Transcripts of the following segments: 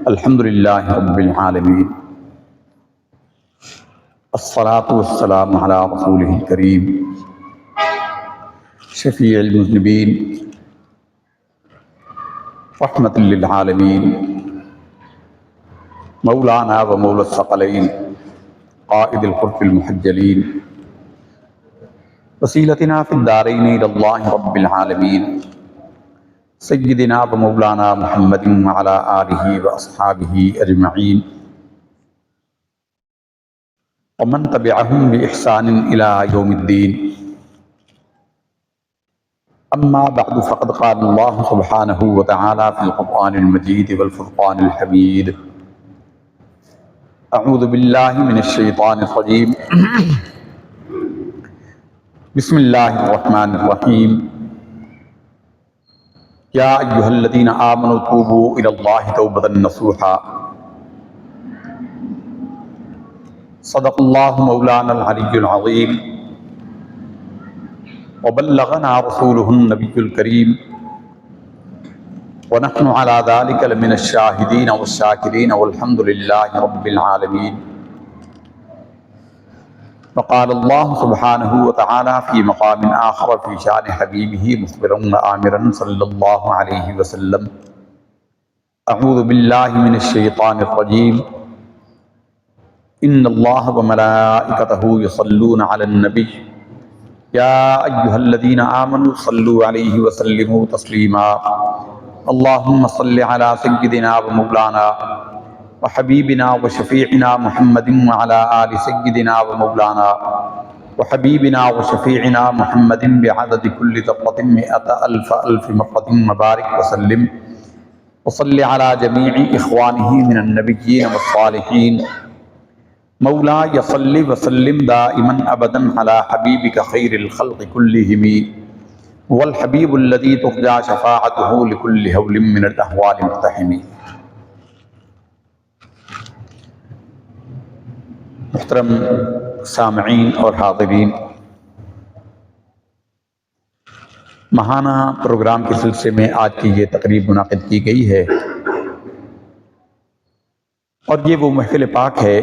الحمد للہ رب العالمین، الصلاة والسلام علی رسولہ الکریم، شفیع المذنبین، رحمۃ للعالمین، مولانا و مولا الثقلین، قائد الحرف المحجلین، وسیلتنا فی الدارین الی اللہ رب العالمین، سیدنا و مولانا محمد وعلی آلہ و اصحابہ اجمعین، ومن تبعہم بإحسان الی یوم الدین۔ اما بعد فقد قال اللہ سبحانہ وتعالی فی القرآن المجید والفرقان الحمید۔ اعوذ باللہ من الشیطان الرجیم، بسم اللہ الرحمن الرحیم۔ یا ایہا الذین آمنوا توبوا الی اللہ توبۃ نصوحا۔ صدق اللہ مولانا العلی العظیم، وبلغنا رسولہ النبی الکریم، ونحن علی ذلک لمن الشاہدین والشاکرین والحمد للہ رب العالمین۔ وقال اللہ سبحانہ وتعالی فی مقام آخر فی شان حبیبہ مخبرا وآمرا صلی اللہ علیہ وسلم۔ اعوذ باللہ من الشیطان الرجیم، ان اللہ وملائکتہ یصلون علی النبی یا ایہا الذین آمنوا صلوا علیہ وسلموا تسلیما۔ اللہم صل علی سیدنا ومولانا وحبیبنا وشفیعنا محمد وعلی آل سیدنا ومولانا وحبیبنا وشفیعنا محمد بعدد کل ذرۃ مئۃ الف الف مرۃ مبارک وسلم، وصل علی جمیع اخوانہ من النبیین والصالحین۔ مولاي صل وسلم دائما ابدا على حبيبك خير الخلق كلهم، والحبيب الذي ترجى شفاعته لكل هول من الاهوال مقتحم۔ محترم سامعین اور حاضرین، ماہانہ پروگرام کے سلسلے میں آج کی یہ تقریب منعقد کی گئی ہے، اور یہ وہ محفل پاک ہے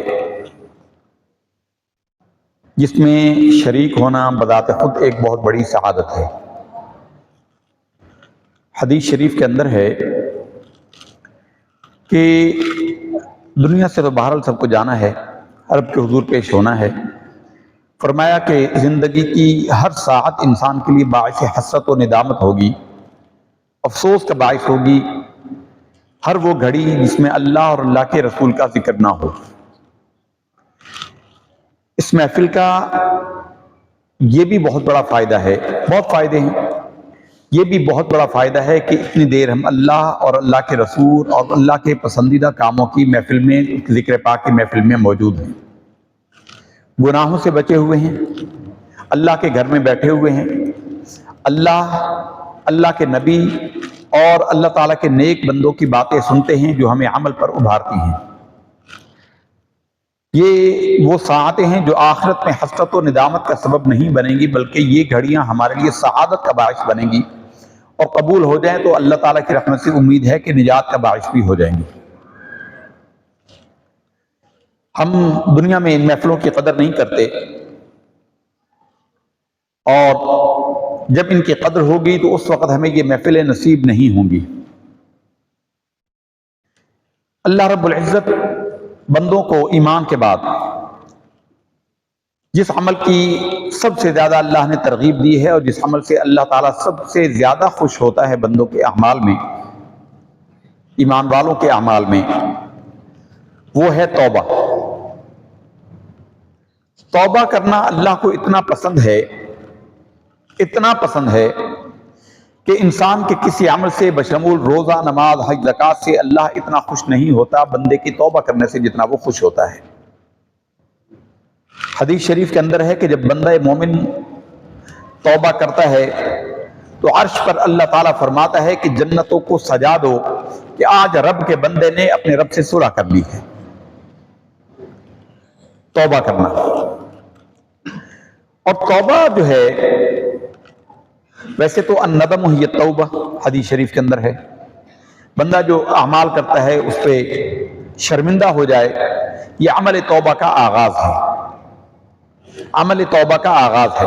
جس میں شریک ہونا بذات خود ایک بہت بڑی سعادت ہے۔ حدیث شریف کے اندر ہے کہ دنیا سے تو بہرحال سب کو جانا ہے، رب کے حضور پیش ہونا ہے۔ فرمایا کہ زندگی کی ہر ساعت انسان کے لیے باعث حسرت و ندامت ہوگی، افسوس کا باعث ہوگی، ہر وہ گھڑی جس میں اللہ اور اللہ کے رسول کا ذکر نہ ہو۔ اس محفل کا یہ بھی بہت بڑا فائدہ ہے، بہت فائدے ہیں۔ یہ بھی بہت بڑا فائدہ ہے کہ اتنی دیر ہم اللہ اور اللہ کے رسول اور اللہ کے پسندیدہ کاموں کی محفل میں، ذکر پاک کی محفل میں موجود ہیں، گناہوں سے بچے ہوئے ہیں، اللہ کے گھر میں بیٹھے ہوئے ہیں، اللہ کے نبی اور اللہ تعالیٰ کے نیک بندوں کی باتیں سنتے ہیں جو ہمیں عمل پر ابھارتی ہیں۔ یہ وہ ساعتیں ہیں جو آخرت میں حسرت و ندامت کا سبب نہیں بنیں گی، بلکہ یہ گھڑیاں ہمارے لیے سعادت کا باعث بنیں گی، اور قبول ہو جائیں تو اللہ تعالیٰ کی رحمت سے امید ہے کہ نجات کا باعث بھی ہو جائیں گی۔ ہم دنیا میں ان محفلوں کی قدر نہیں کرتے، اور جب ان کی قدر ہوگی تو اس وقت ہمیں یہ محفلیں نصیب نہیں ہوں گی۔ اللہ رب العزت بندوں کو ایمان کے بعد جس عمل کی سب سے زیادہ اللہ نے ترغیب دی ہے، اور جس عمل سے اللہ تعالیٰ سب سے زیادہ خوش ہوتا ہے بندوں کے اعمال میں، ایمان والوں کے اعمال میں، وہ ہے توبہ۔ توبہ کرنا اللہ کو اتنا پسند ہے کہ انسان کے کسی عمل سے بشمول روزہ، نماز، حج، زکوٰۃ سے اللہ اتنا خوش نہیں ہوتا بندے کی توبہ کرنے سے جتنا وہ خوش ہوتا ہے۔ حدیث شریف کے اندر ہے کہ جب بندہ مومن توبہ کرتا ہے تو عرش پر اللہ تعالیٰ فرماتا ہے کہ جنتوں کو سجا دو کہ آج رب کے بندے نے اپنے رب سے صلح کر لی ہے۔ توبہ کرنا، اور توبہ جو ہے ویسے تو الندم ہی توبہ حدیث شریف کے اندر ہے، بندہ جو اعمال کرتا ہے اس پہ شرمندہ ہو جائے، یہ عمل توبہ کا آغاز ہے، عمل توبہ کا آغاز ہے۔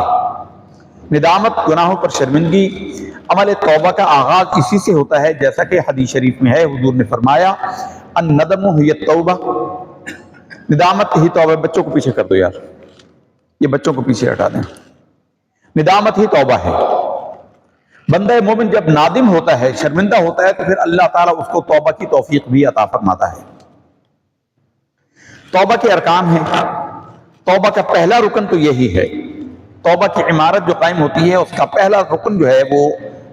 ندامت، گناہوں پر شرمندگی، عمل توبہ کا آغاز اسی سے ہوتا ہے، جیسا کہ حدیث شریف میں ہے، حضور نے فرمایا الندم ہی التوبہ، ندامت ہی توبہ۔ بچوں کو پیچھے کر دو یار، یہ بچوں کو پیچھے ہٹا دیں۔ ندامت ہی توبہ ہے۔ بندہ مومن جب نادم ہوتا ہے، شرمندہ ہوتا ہے، تو پھر اللہ تعالیٰ اس کو توبہ کی توفیق بھی عطا فرماتا ہے۔ توبہ کے ارکان ہیں، توبہ کا پہلا رکن تو یہی ہے۔ توبہ کی عمارت جو قائم ہوتی ہے اس کا پہلا رکن جو ہے وہ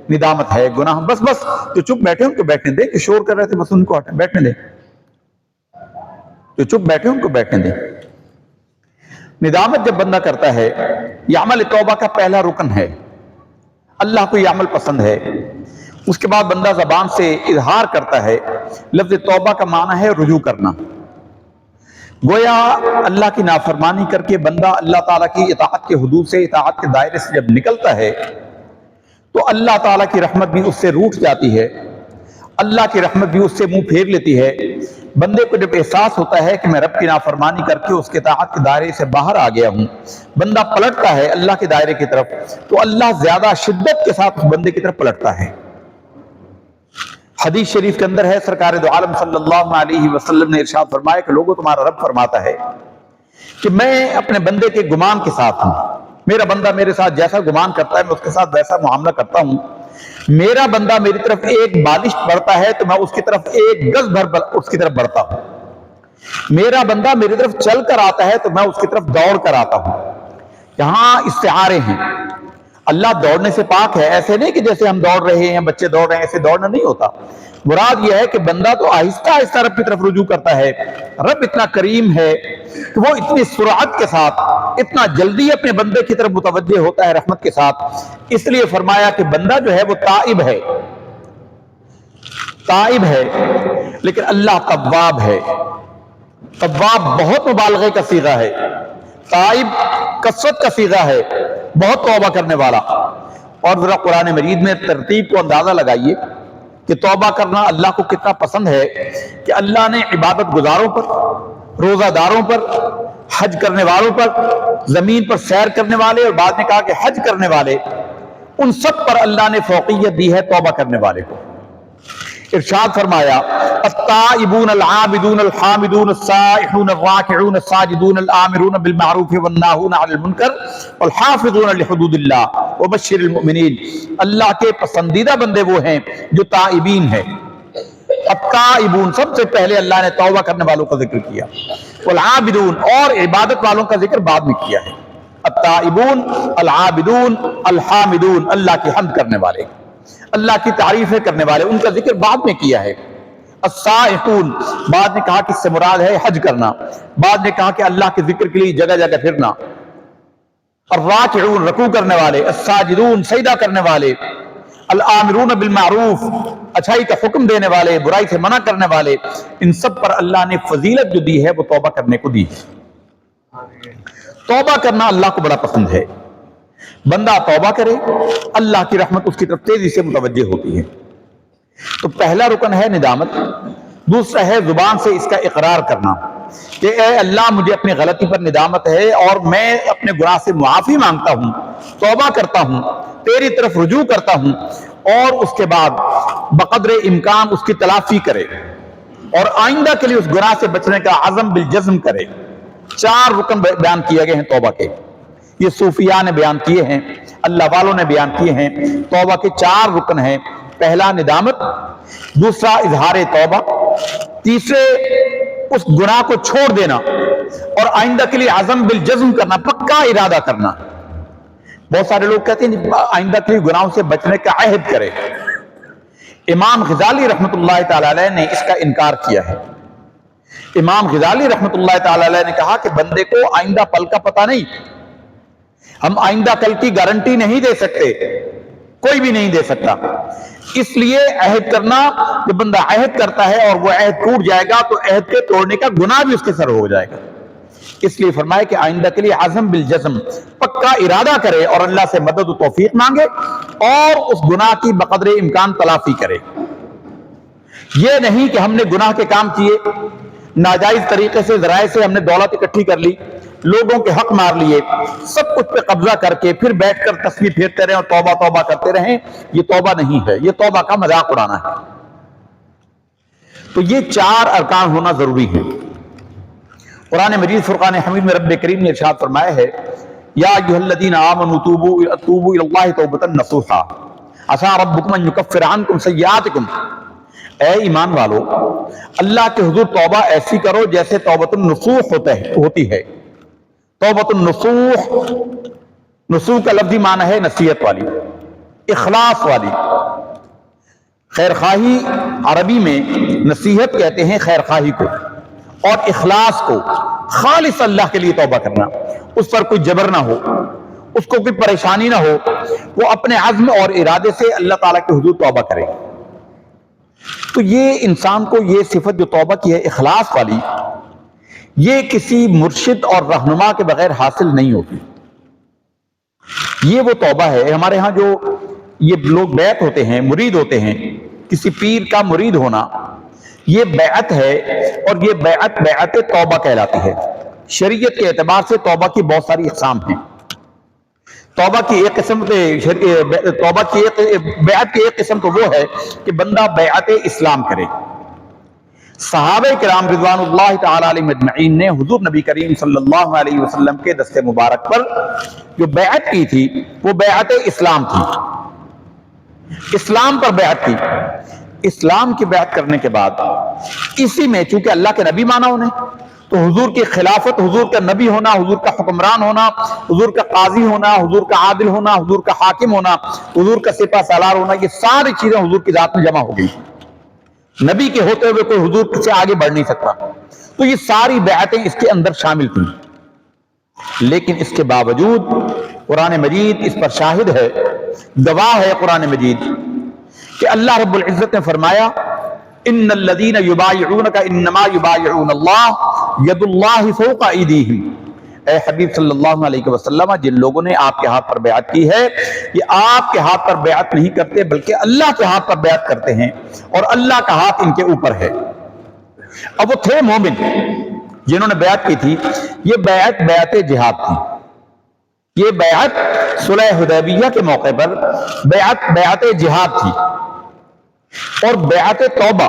ندامت ہے، گناہ۔ بس جو چپ بیٹھے ان کو بیٹھنے دیں، کہ شور کر رہے تھے بس ان کو بیٹھنے دیں، جو چپ بیٹھے ان کو بیٹھنے دیں۔ ندامت جب بندہ کرتا ہے، یہ عمل توبہ کا پہلا رکن ہے، اللہ کو یہ عمل پسند ہے۔ اس کے بعد بندہ زبان سے اظہار کرتا ہے۔ لفظ توبہ کا معنی ہے رجوع کرنا۔ گویا اللہ کی نافرمانی کر کے بندہ اللہ تعالیٰ کی اطاعت کے حدود سے، اطاعت کے دائرے سے جب نکلتا ہے تو اللہ تعالیٰ کی رحمت بھی اس سے روٹھ جاتی ہے، اللہ کی رحمت بھی اس سے منہ پھیر لیتی ہے۔ بندے کو جب احساس ہوتا ہے کہ میں رب کی نافرمانی کر کے اس کے اطاعت کے دائرے سے باہر آ گیا ہوں، بندہ پلٹتا ہے اللہ کے دائرے کی طرف، تو اللہ زیادہ شدت کے ساتھ اس بندے کی طرف پلٹتا ہے۔ حدیث شریف کے اندر ہے، سرکار دو عالم صلی اللہ علیہ وسلم نے ارشاد فرمایا کہ لوگوں، تمہارا رب فرماتا ہے کہ میں اپنے بندے کے گمان کے ساتھ ہوں، میرا بندہ میرے ساتھ جیسا گمان کرتا ہے میں اس کے ساتھ ویسا معاملہ کرتا ہوں۔ میرا بندہ میری طرف ایک بالش بڑھتا ہے تو میں اس کی طرف ایک گز بھر اس کی طرف بڑھتا ہوں۔ میرا بندہ میری طرف چل کر آتا ہے تو میں اس کی طرف دوڑ کر آتا ہوں۔ یہاں استعارے ہیں، اللہ دوڑنے سے پاک ہے، ایسے نہیں کہ جیسے ہم دوڑ رہے ہیں، بچے دوڑ رہے ہیں، ایسے دوڑنا نہیں ہوتا۔ مراد یہ ہے کہ بندہ تو آہستہ آہستہ رب کی طرف رجوع کرتا ہے۔ رب اتنا کریم ہے کہ وہ اتنی سرعت کے ساتھ، اتنا جلدی اپنے بندے کی طرف متوجہ ہوتا ہے رحمت کے ساتھ۔ اس لیے فرمایا کہ بندہ جو ہے وہ تائب ہے، تائب ہے، لیکن اللہ تواب ہے۔ تواب بہت مبالغے کا صیغہ ہے، تائب کثرت کا صیغہ ہے، بہت توبہ کرنے والا۔ اور ذرا قرآن مجید میں ترتیب کو اندازہ لگائیے کہ توبہ کرنا اللہ کو کتنا پسند ہے، کہ اللہ نے عبادت گزاروں پر، روزہ داروں پر، حج کرنے والوں پر، زمین پر سیر کرنے والے، اور بعد نے کہا کہ حج کرنے والے، ان سب پر اللہ نے فوقیت دی ہے توبہ کرنے والے کو۔ ارشاد فرمایا التائبون العابدون الحامدون السائحون الراکعون الساجدون الآمرون بالمعروف والناہون عن المنکر والحافظون لحدود اللہ وبشر المؤمنین۔ اللہ کے پسندیدہ بندے وہ ہیں جو تائبین ہیں۔ التائبون، سب سے پہلے اللہ نے توبہ کرنے والوں کا ذکر کیا، والعابدون، اور عبادت والوں کا ذکر بعد میں کیا ہے۔ التائبون، العابدون، الحامدون، اللہ کی حمد کرنے والے، اللہ کی تعریفیں کرنے والے، ان کا ذکر بعد میں کیا ہے۔ السائحون، بعد نے کہا کہ اس سے مراد ہے حج کرنا، بعد نے کہا کہ اللہ کے ذکر کے لیے جگہ جگہ پھرنا۔ الراکعون، رکوع کرنے والے، الساجدون، سجدہ کرنے والے، الآمرون بالمعروف، اچھائی کا حکم دینے والے، برائی سے منع کرنے والے، ان سب پر اللہ نے فضیلت جو دی ہے وہ توبہ کرنے کو دی ہے۔ توبہ کرنا اللہ کو بڑا پسند ہے۔ بندہ توبہ کرے، اللہ کی رحمت اس کی طرف تیزی سے متوجہ ہوتی ہے۔ تو پہلا رکن ہے ندامت، دوسرا ہے زبان سے اس کا اقرار کرنا کہ اے اللہ مجھے اپنی غلطی پر ندامت ہے اور میں اپنے گناہ سے معافی مانگتا ہوں، توبہ کرتا ہوں، تیری طرف رجوع کرتا ہوں، اور اس کے بعد بقدر امکان اس کی تلافی کرے اور آئندہ کے لیے اس گناہ سے بچنے کا عزم بالجزم کرے۔ 4 رکن بیان کیے گئے ہیں توبہ کے، یہ صوفیاء نے بیان کیے ہیں، اللہ والوں نے بیان کیے ہیں۔ توبہ کے 4 رکن ہیں، پہلا ندامت، دوسرا اظہار توبہ، تیسرے اس گناہ کو چھوڑ دینا اور آئندہ کے لیے عزم بالجزم کرنا، پکا ارادہ کرنا۔ بہت سارے لوگ کہتے ہیں آئندہ کے لیے گناہوں سے بچنے کا عہد کرے۔ امام غزالی رحمت اللہ تعالی علیہ نے اس کا انکار کیا ہے۔ امام غزالی رحمت اللہ تعالی علیہ نے کہا کہ بندے کو آئندہ پل کا پتہ نہیں، ہم آئندہ کل کی گارنٹی نہیں دے سکتے، کوئی بھی نہیں دے سکتا، اس لیے عہد کرنا، جب بندہ عہد کرتا ہے اور وہ عہد ٹوٹ جائے گا تو عہد کے توڑنے کا گناہ بھی اس کے سر ہو جائے گا۔ اس لیے فرمایا کہ آئندہ کے لیے عزم بالجزم، پکا ارادہ کرے اور اللہ سے مدد و توفیق مانگے اور اس گناہ کی بقدر امکان تلافی کرے۔ یہ نہیں کہ ہم نے گناہ کے کام کیے، ناجائز طریقے سے ذرائع سے ہم نے دولت اکٹھی کر لی، لوگوں کے حق مار لیے، سب کچھ پہ قبضہ کر کے پھر بیٹھ کر تسبیح پھیرتے رہیں اور توبہ توبہ کرتے رہیں، یہ توبہ نہیں ہے، یہ توبہ کا مذاق اڑانا ہے۔ تو یہ 4 ارکان ہونا ضروری ہے۔ قرآن مجید فرقان حمید میں رب کریم نے ارشاد فرمایا ہے، یا ایھا الذین آمنوا توبوا الی اللہ توبۃ نصوحا عسی ربکم ان یکفر عنکم سیئاتکم، اے ایمان والو اللہ کے حضور توبہ ایسی کرو جیسے توبۃ النصوح ہوتی ہے۔ توبۃ النصوح، نصوح کا لفظی معنی ہے نصیحت والی، اخلاص والی۔ خیر خواہی عربی میں نصیحت کہتے ہیں خیر خواہی کو، اور اخلاص کو، خالص اللہ کے لیے توبہ کرنا، اس پر کوئی جبر نہ ہو، اس کو کوئی پریشانی نہ ہو، وہ اپنے عزم اور ارادے سے اللہ تعالیٰ کے حضور توبہ کرے۔ تو یہ انسان کو یہ صفت جو توبہ کی ہے اخلاص والی، یہ کسی مرشد اور رہنما کے بغیر حاصل نہیں ہوتی۔ یہ وہ توبہ ہے۔ ہمارے ہاں جو یہ لوگ بیعت ہوتے ہیں، مرید ہوتے ہیں، کسی پیر کا مرید ہونا، یہ بیعت ہے، اور یہ بیعت توبہ کہلاتی ہے۔ شریعت کے اعتبار سے توبہ کی بہت ساری اقسام ہیں۔ توبہ کی ایک قسم بیعت کی ایک قسم تو وہ ہے کہ بندہ بیعت اسلام کرے۔ صحابہ کرام رضوان اللہ تعالی علیہم اجمعین نے حضور نبی کریم صلی اللہ علیہ وسلم کے دست مبارک پر جو بیعت کی تھی وہ بیعت اسلام تھی، اسلام پر بیعت کی۔ اسلام کی بیعت کرنے کے بعد اسی میں چونکہ اللہ کے نبی مانا انہیں، تو حضور کی خلافت، حضور کا نبی ہونا، حضور کا حکمران ہونا، حضور کا قاضی ہونا، حضور کا عادل ہونا، حضور کا حاکم ہونا، حضور کا سپہ سالار ہونا، یہ ساری چیزیں حضور کی ذات میں جمع ہو گئی۔ نبی کے ہوتے ہوئے کوئی حضور سے آگے بڑھ نہیں سکتا، تو یہ ساری بیعتیں اس کے اندر شامل تھیں۔ لیکن اس کے باوجود قرآن مجید اس پر شاہد ہے، گواہ ہے قرآن مجید کہ اللہ رب العزت نے فرمایا، ان الذین یبایعونک انما یبایعون اللہ ید اللہ فوق ایدیہم، اے حبیب صلی اللہ علیہ وسلم جن لوگوں نے آپ کے ہاتھ پر بیعت کی ہے، یہ آپ کے ہاتھ پر بیعت نہیں کرتے بلکہ اللہ کے ہاتھ پر بیعت کرتے ہیں، اور اللہ کا ہاتھ ان کے اوپر ہے۔ اب وہ تھے مومن جنہوں نے بیعت کی تھی، یہ بیعت جہاد تھی، یہ بیعت صلح حدیبیہ کے موقع پر بیعت جہاد تھی۔ اور بیعت توبہ،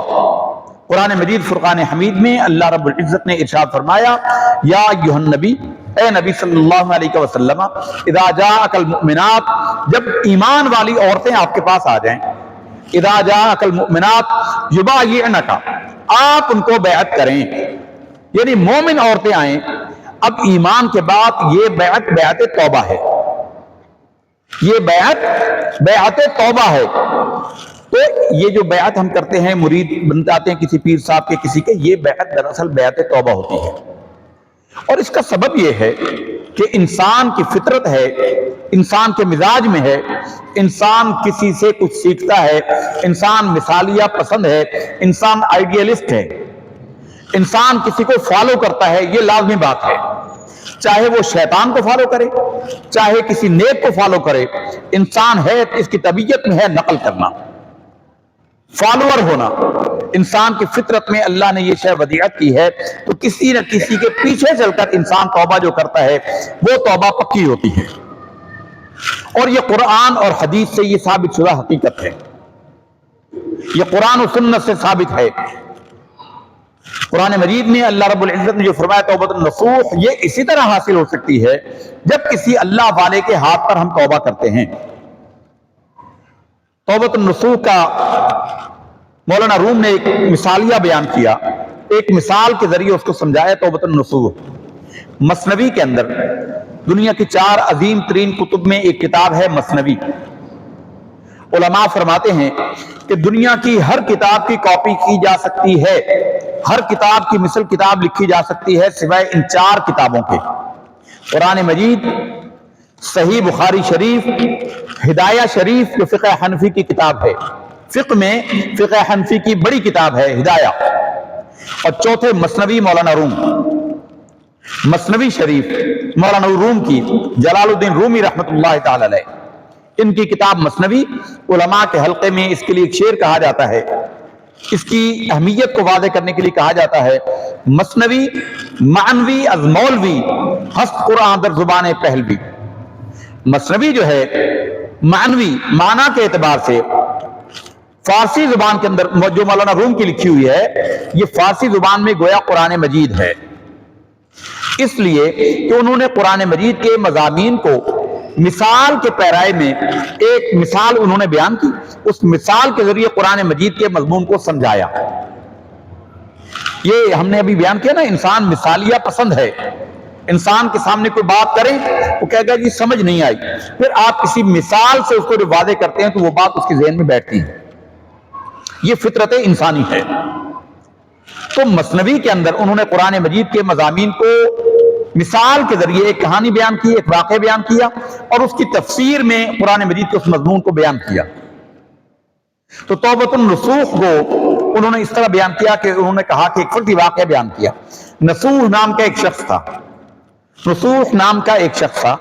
قرآن مجید فرقان حمید میں اللہ رب العزت نے ارشاد فرمایا، یا ایھا النبی، اے نبی صلی اللہ علیہ وسلم، اذا جاءک المؤمنات، جب ایمان والی عورتیں آپ کے پاس آ جائیں، اذا جاءک المؤمنات یبایعنک، آپ ان کو بیعت کریں، یعنی مومن عورتیں آئیں۔ اب ایمان کے بعد یہ بیعت توبہ ہے، یہ بیعت توبہ ہے۔ تو یہ جو بیعت ہم کرتے ہیں، مرید بن جاتے ہیں کسی پیر صاحب کے، کسی کے، یہ بیعت دراصل بیعت توبہ ہوتی ہے۔ اور اس کا سبب یہ ہے کہ انسان کی فطرت ہے، انسان کے مزاج میں ہے، انسان کسی سے کچھ سیکھتا ہے، انسان مثالیہ پسند ہے، انسان آئیڈیلسٹ ہے، انسان کسی کو فالو کرتا ہے، یہ لازمی بات ہے، چاہے وہ شیطان کو فالو کرے، چاہے کسی نیک کو فالو کرے، انسان ہے، اس کی طبیعت میں ہے نقل کرنا، فالوور ہونا۔ انسان کی فطرت میں اللہ نے یہ شے ودیعت کی ہے، تو کسی نہ کسی کے پیچھے چل کر انسان توبہ جو کرتا ہے وہ توبہ پکی ہوتی ہے، اور یہ قرآن اور حدیث سے یہ ثابت شدہ حقیقت ہے، یہ قرآن و سنت سے ثابت ہے۔ قرآن مجید میں اللہ رب العزت نے جو فرمایا توبۃ النصوح، یہ اسی طرح حاصل ہو سکتی ہے جب کسی اللہ والے کے ہاتھ پر ہم توبہ کرتے ہیں۔ توبۃ النصوح کا مولانا روم نے ایک مثالیہ بیان کیا، ایک مثال کے ذریعے اس کو سمجھایا۔ توبۃ النصوح مثنوی کے اندر، دنیا کی 4 عظیم ترین کتب میں ایک کتاب ہے مثنوی۔ علماء فرماتے ہیں کہ دنیا کی ہر کتاب کی کاپی کی جا سکتی ہے، ہر کتاب کی مثل کتاب لکھی جا سکتی ہے سوائے ان 4 کتابوں کے، قرآن مجید، صحیح بخاری شریف، ہدایہ شریف جو فقہ حنفی کی کتاب ہے، فقہ میں فقہ حنفی کی بڑی کتاب ہے ہدایہ، اور چوتھے مثنوی مولانا روم، مثنوی شریف مولانا روم کی، جلال الدین رومی رحمت اللہ تعالی علیہ، ان کی کتاب مثنوی۔ علماء کے حلقے میں اس کے لیے ایک شعر کہا جاتا ہے اس کی اہمیت کو واضح کرنے کے لیے کہا جاتا ہے مثنوی معنوی از مولوی ہست قرآن در زبان پہلوی. مثنوی جو ہے معنوی معنی کے اعتبار سے فارسی زبان کے اندر جو مولانا روم کی لکھی ہوئی ہے یہ فارسی زبان میں گویا قرآن مجید ہے، اس لیے کہ انہوں نے قرآن مجید کے مضامین کو مثال کے پیرائے میں ایک مثال انہوں نے بیان کی، اس مثال کے ذریعے قرآن مجید کے مضمون کو سمجھایا. یہ ہم نے ابھی بیان کیا نا، انسان مثالیہ پسند ہے. انسان کے سامنے کوئی بات کریں وہ کہے گا جی سمجھ نہیں آئی، پھر آپ کسی مثال سے اس کو جو واضح کرتے ہیں تو وہ بات اس کے ذہن میں بیٹھتی ہے. یہ فطرت انسانی ہے. تو مثنوی کے اندر انہوں نے قرآن مجید کے مضامین کو مثال کے ذریعے ایک کہانی بیان کی، ایک واقعہ بیان کیا اور اس کی تفسیر میں قرآن مجید کے اس مضمون کو بیان کیا. تو توبۃ النصوح کو انہوں نے اس طرح بیان کیا کہ انہوں نے کہا کہ ایک فردی واقعہ بیان کیا. نصوح نام کا ایک شخص تھا، نصوح نام کا ایک شخص تھا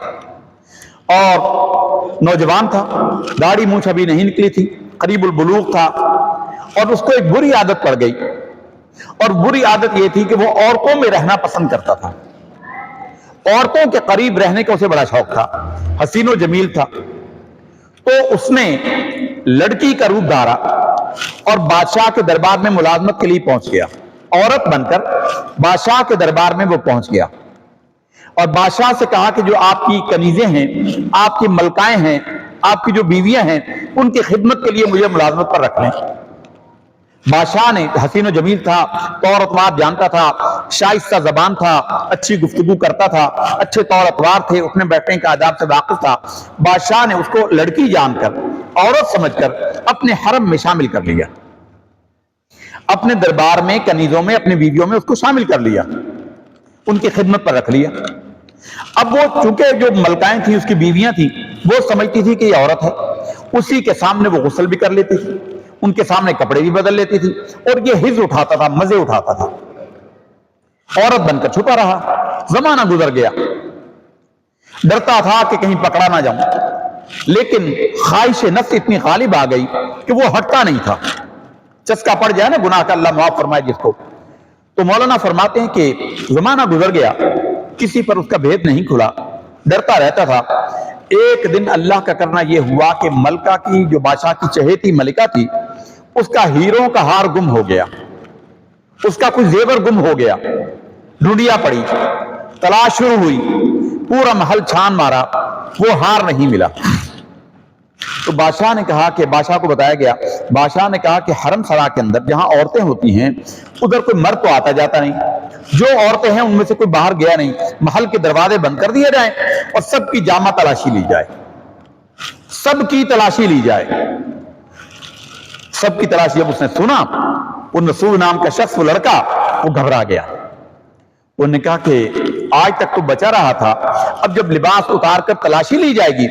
اور نوجوان تھا، داڑھی مونچھ ابھی نہیں نکلی تھی، قریب البلوغ تھا، اور اس کو ایک بری عادت پڑ گئی. اور بری عادت یہ تھی کہ وہ عورتوں میں رہنا پسند کرتا تھا، عورتوں کے قریب رہنے کا اسے بڑا شوق تھا، حسین و جمیل تھا. تو اس نے لڑکی کا روپ دھارا اور بادشاہ کے دربار میں ملازمت کے لیے پہنچ گیا. عورت بن کر بادشاہ کے دربار میں وہ پہنچ گیا اور بادشاہ سے کہا کہ جو آپ کی کنیزیں ہیں، آپ کی ملکائیں ہیں، آپ کی جو بیویاں ہیں، ان کی خدمت کے لیے مجھے ملازمت پر رکھ لیں. بادشاہ نے، حسین و جمیل تھا، طور اتوار جانتا تھا، شائستہ زبان تھا، اچھی گفتگو کرتا تھا، اچھے طور اتوار تھے، اٹھنے بیٹھنے کا آداب سے واقف تھا. بادشاہ نے اس کو لڑکی جان کر، عورت سمجھ کر اپنے حرم میں شامل کر لیا، اپنے دربار میں، کنیزوں میں، اپنی بیویوں میں اس کو شامل کر لیا، ان کی خدمت پر رکھ لیا. اب وہ چونکہ جو ملکائیں تھیں، اس کی بیویاں تھیں، وہ سمجھتی تھی کہ یہ عورت ہے، اسی کے سامنے وہ غسل بھی کر لیتی تھی، ان کے سامنے کپڑے بھی بدل لیتی تھی، اور یہ حظ اٹھاتا تھا، مزے اٹھاتا تھا. عورت بن کر چھپا رہا. زمانہ گزر گیا، ڈرتا تھا کہ کہیں پکڑا نہ جاؤں، لیکن خواہش نفس اتنی غالب آ گئی کہ وہ ہٹتا نہیں تھا. چسکا پڑ جائے نا گناہ کا، اللہ معاف فرمائے جس کو. تو مولانا فرماتے ہیں کہ زمانہ گزر گیا، کسی پر اس کا بھید نہیں کھلا، ڈرتا رہتا تھا. ایک دن اللہ کا کرنا یہ ہوا کہ ملکہ کی، جو بادشاہ کی چہیتی ملکہ تھی، اس کا ہیروں کا ہار گم ہو گیا، اس کا کوئی زیور گم ہو گیا. ڈھونڈیا پڑی، تلاش شروع ہوئی، پورا محل چھان مارا، وہ ہار نہیں ملا. تو بادشاہ نے کہا کہ، بادشاہ کو بتایا گیا، بادشاہ نے کہا کہ حرم سرا کے اندر جہاں عورتیں ہوتی ہیں ادھر کوئی مرد تو آتا جاتا نہیں، جو عورتیں ہیں ان میں سے کوئی باہر گیا نہیں، محل کے دروازے بند کر دیے جائیں اور سب کی جامع تلاشی لی جائے، سب کی تلاشی لی جائے. سب کی تلاشی. جب اس نے سنا، وہ نصوح نام کا شخص، وہ لڑکا، وہ گھبرا گیا. انہوں نے کہا کہ آج تک تو بچا رہا تھا، اب جب لباس اتار کر تلاشی لی جائے گی،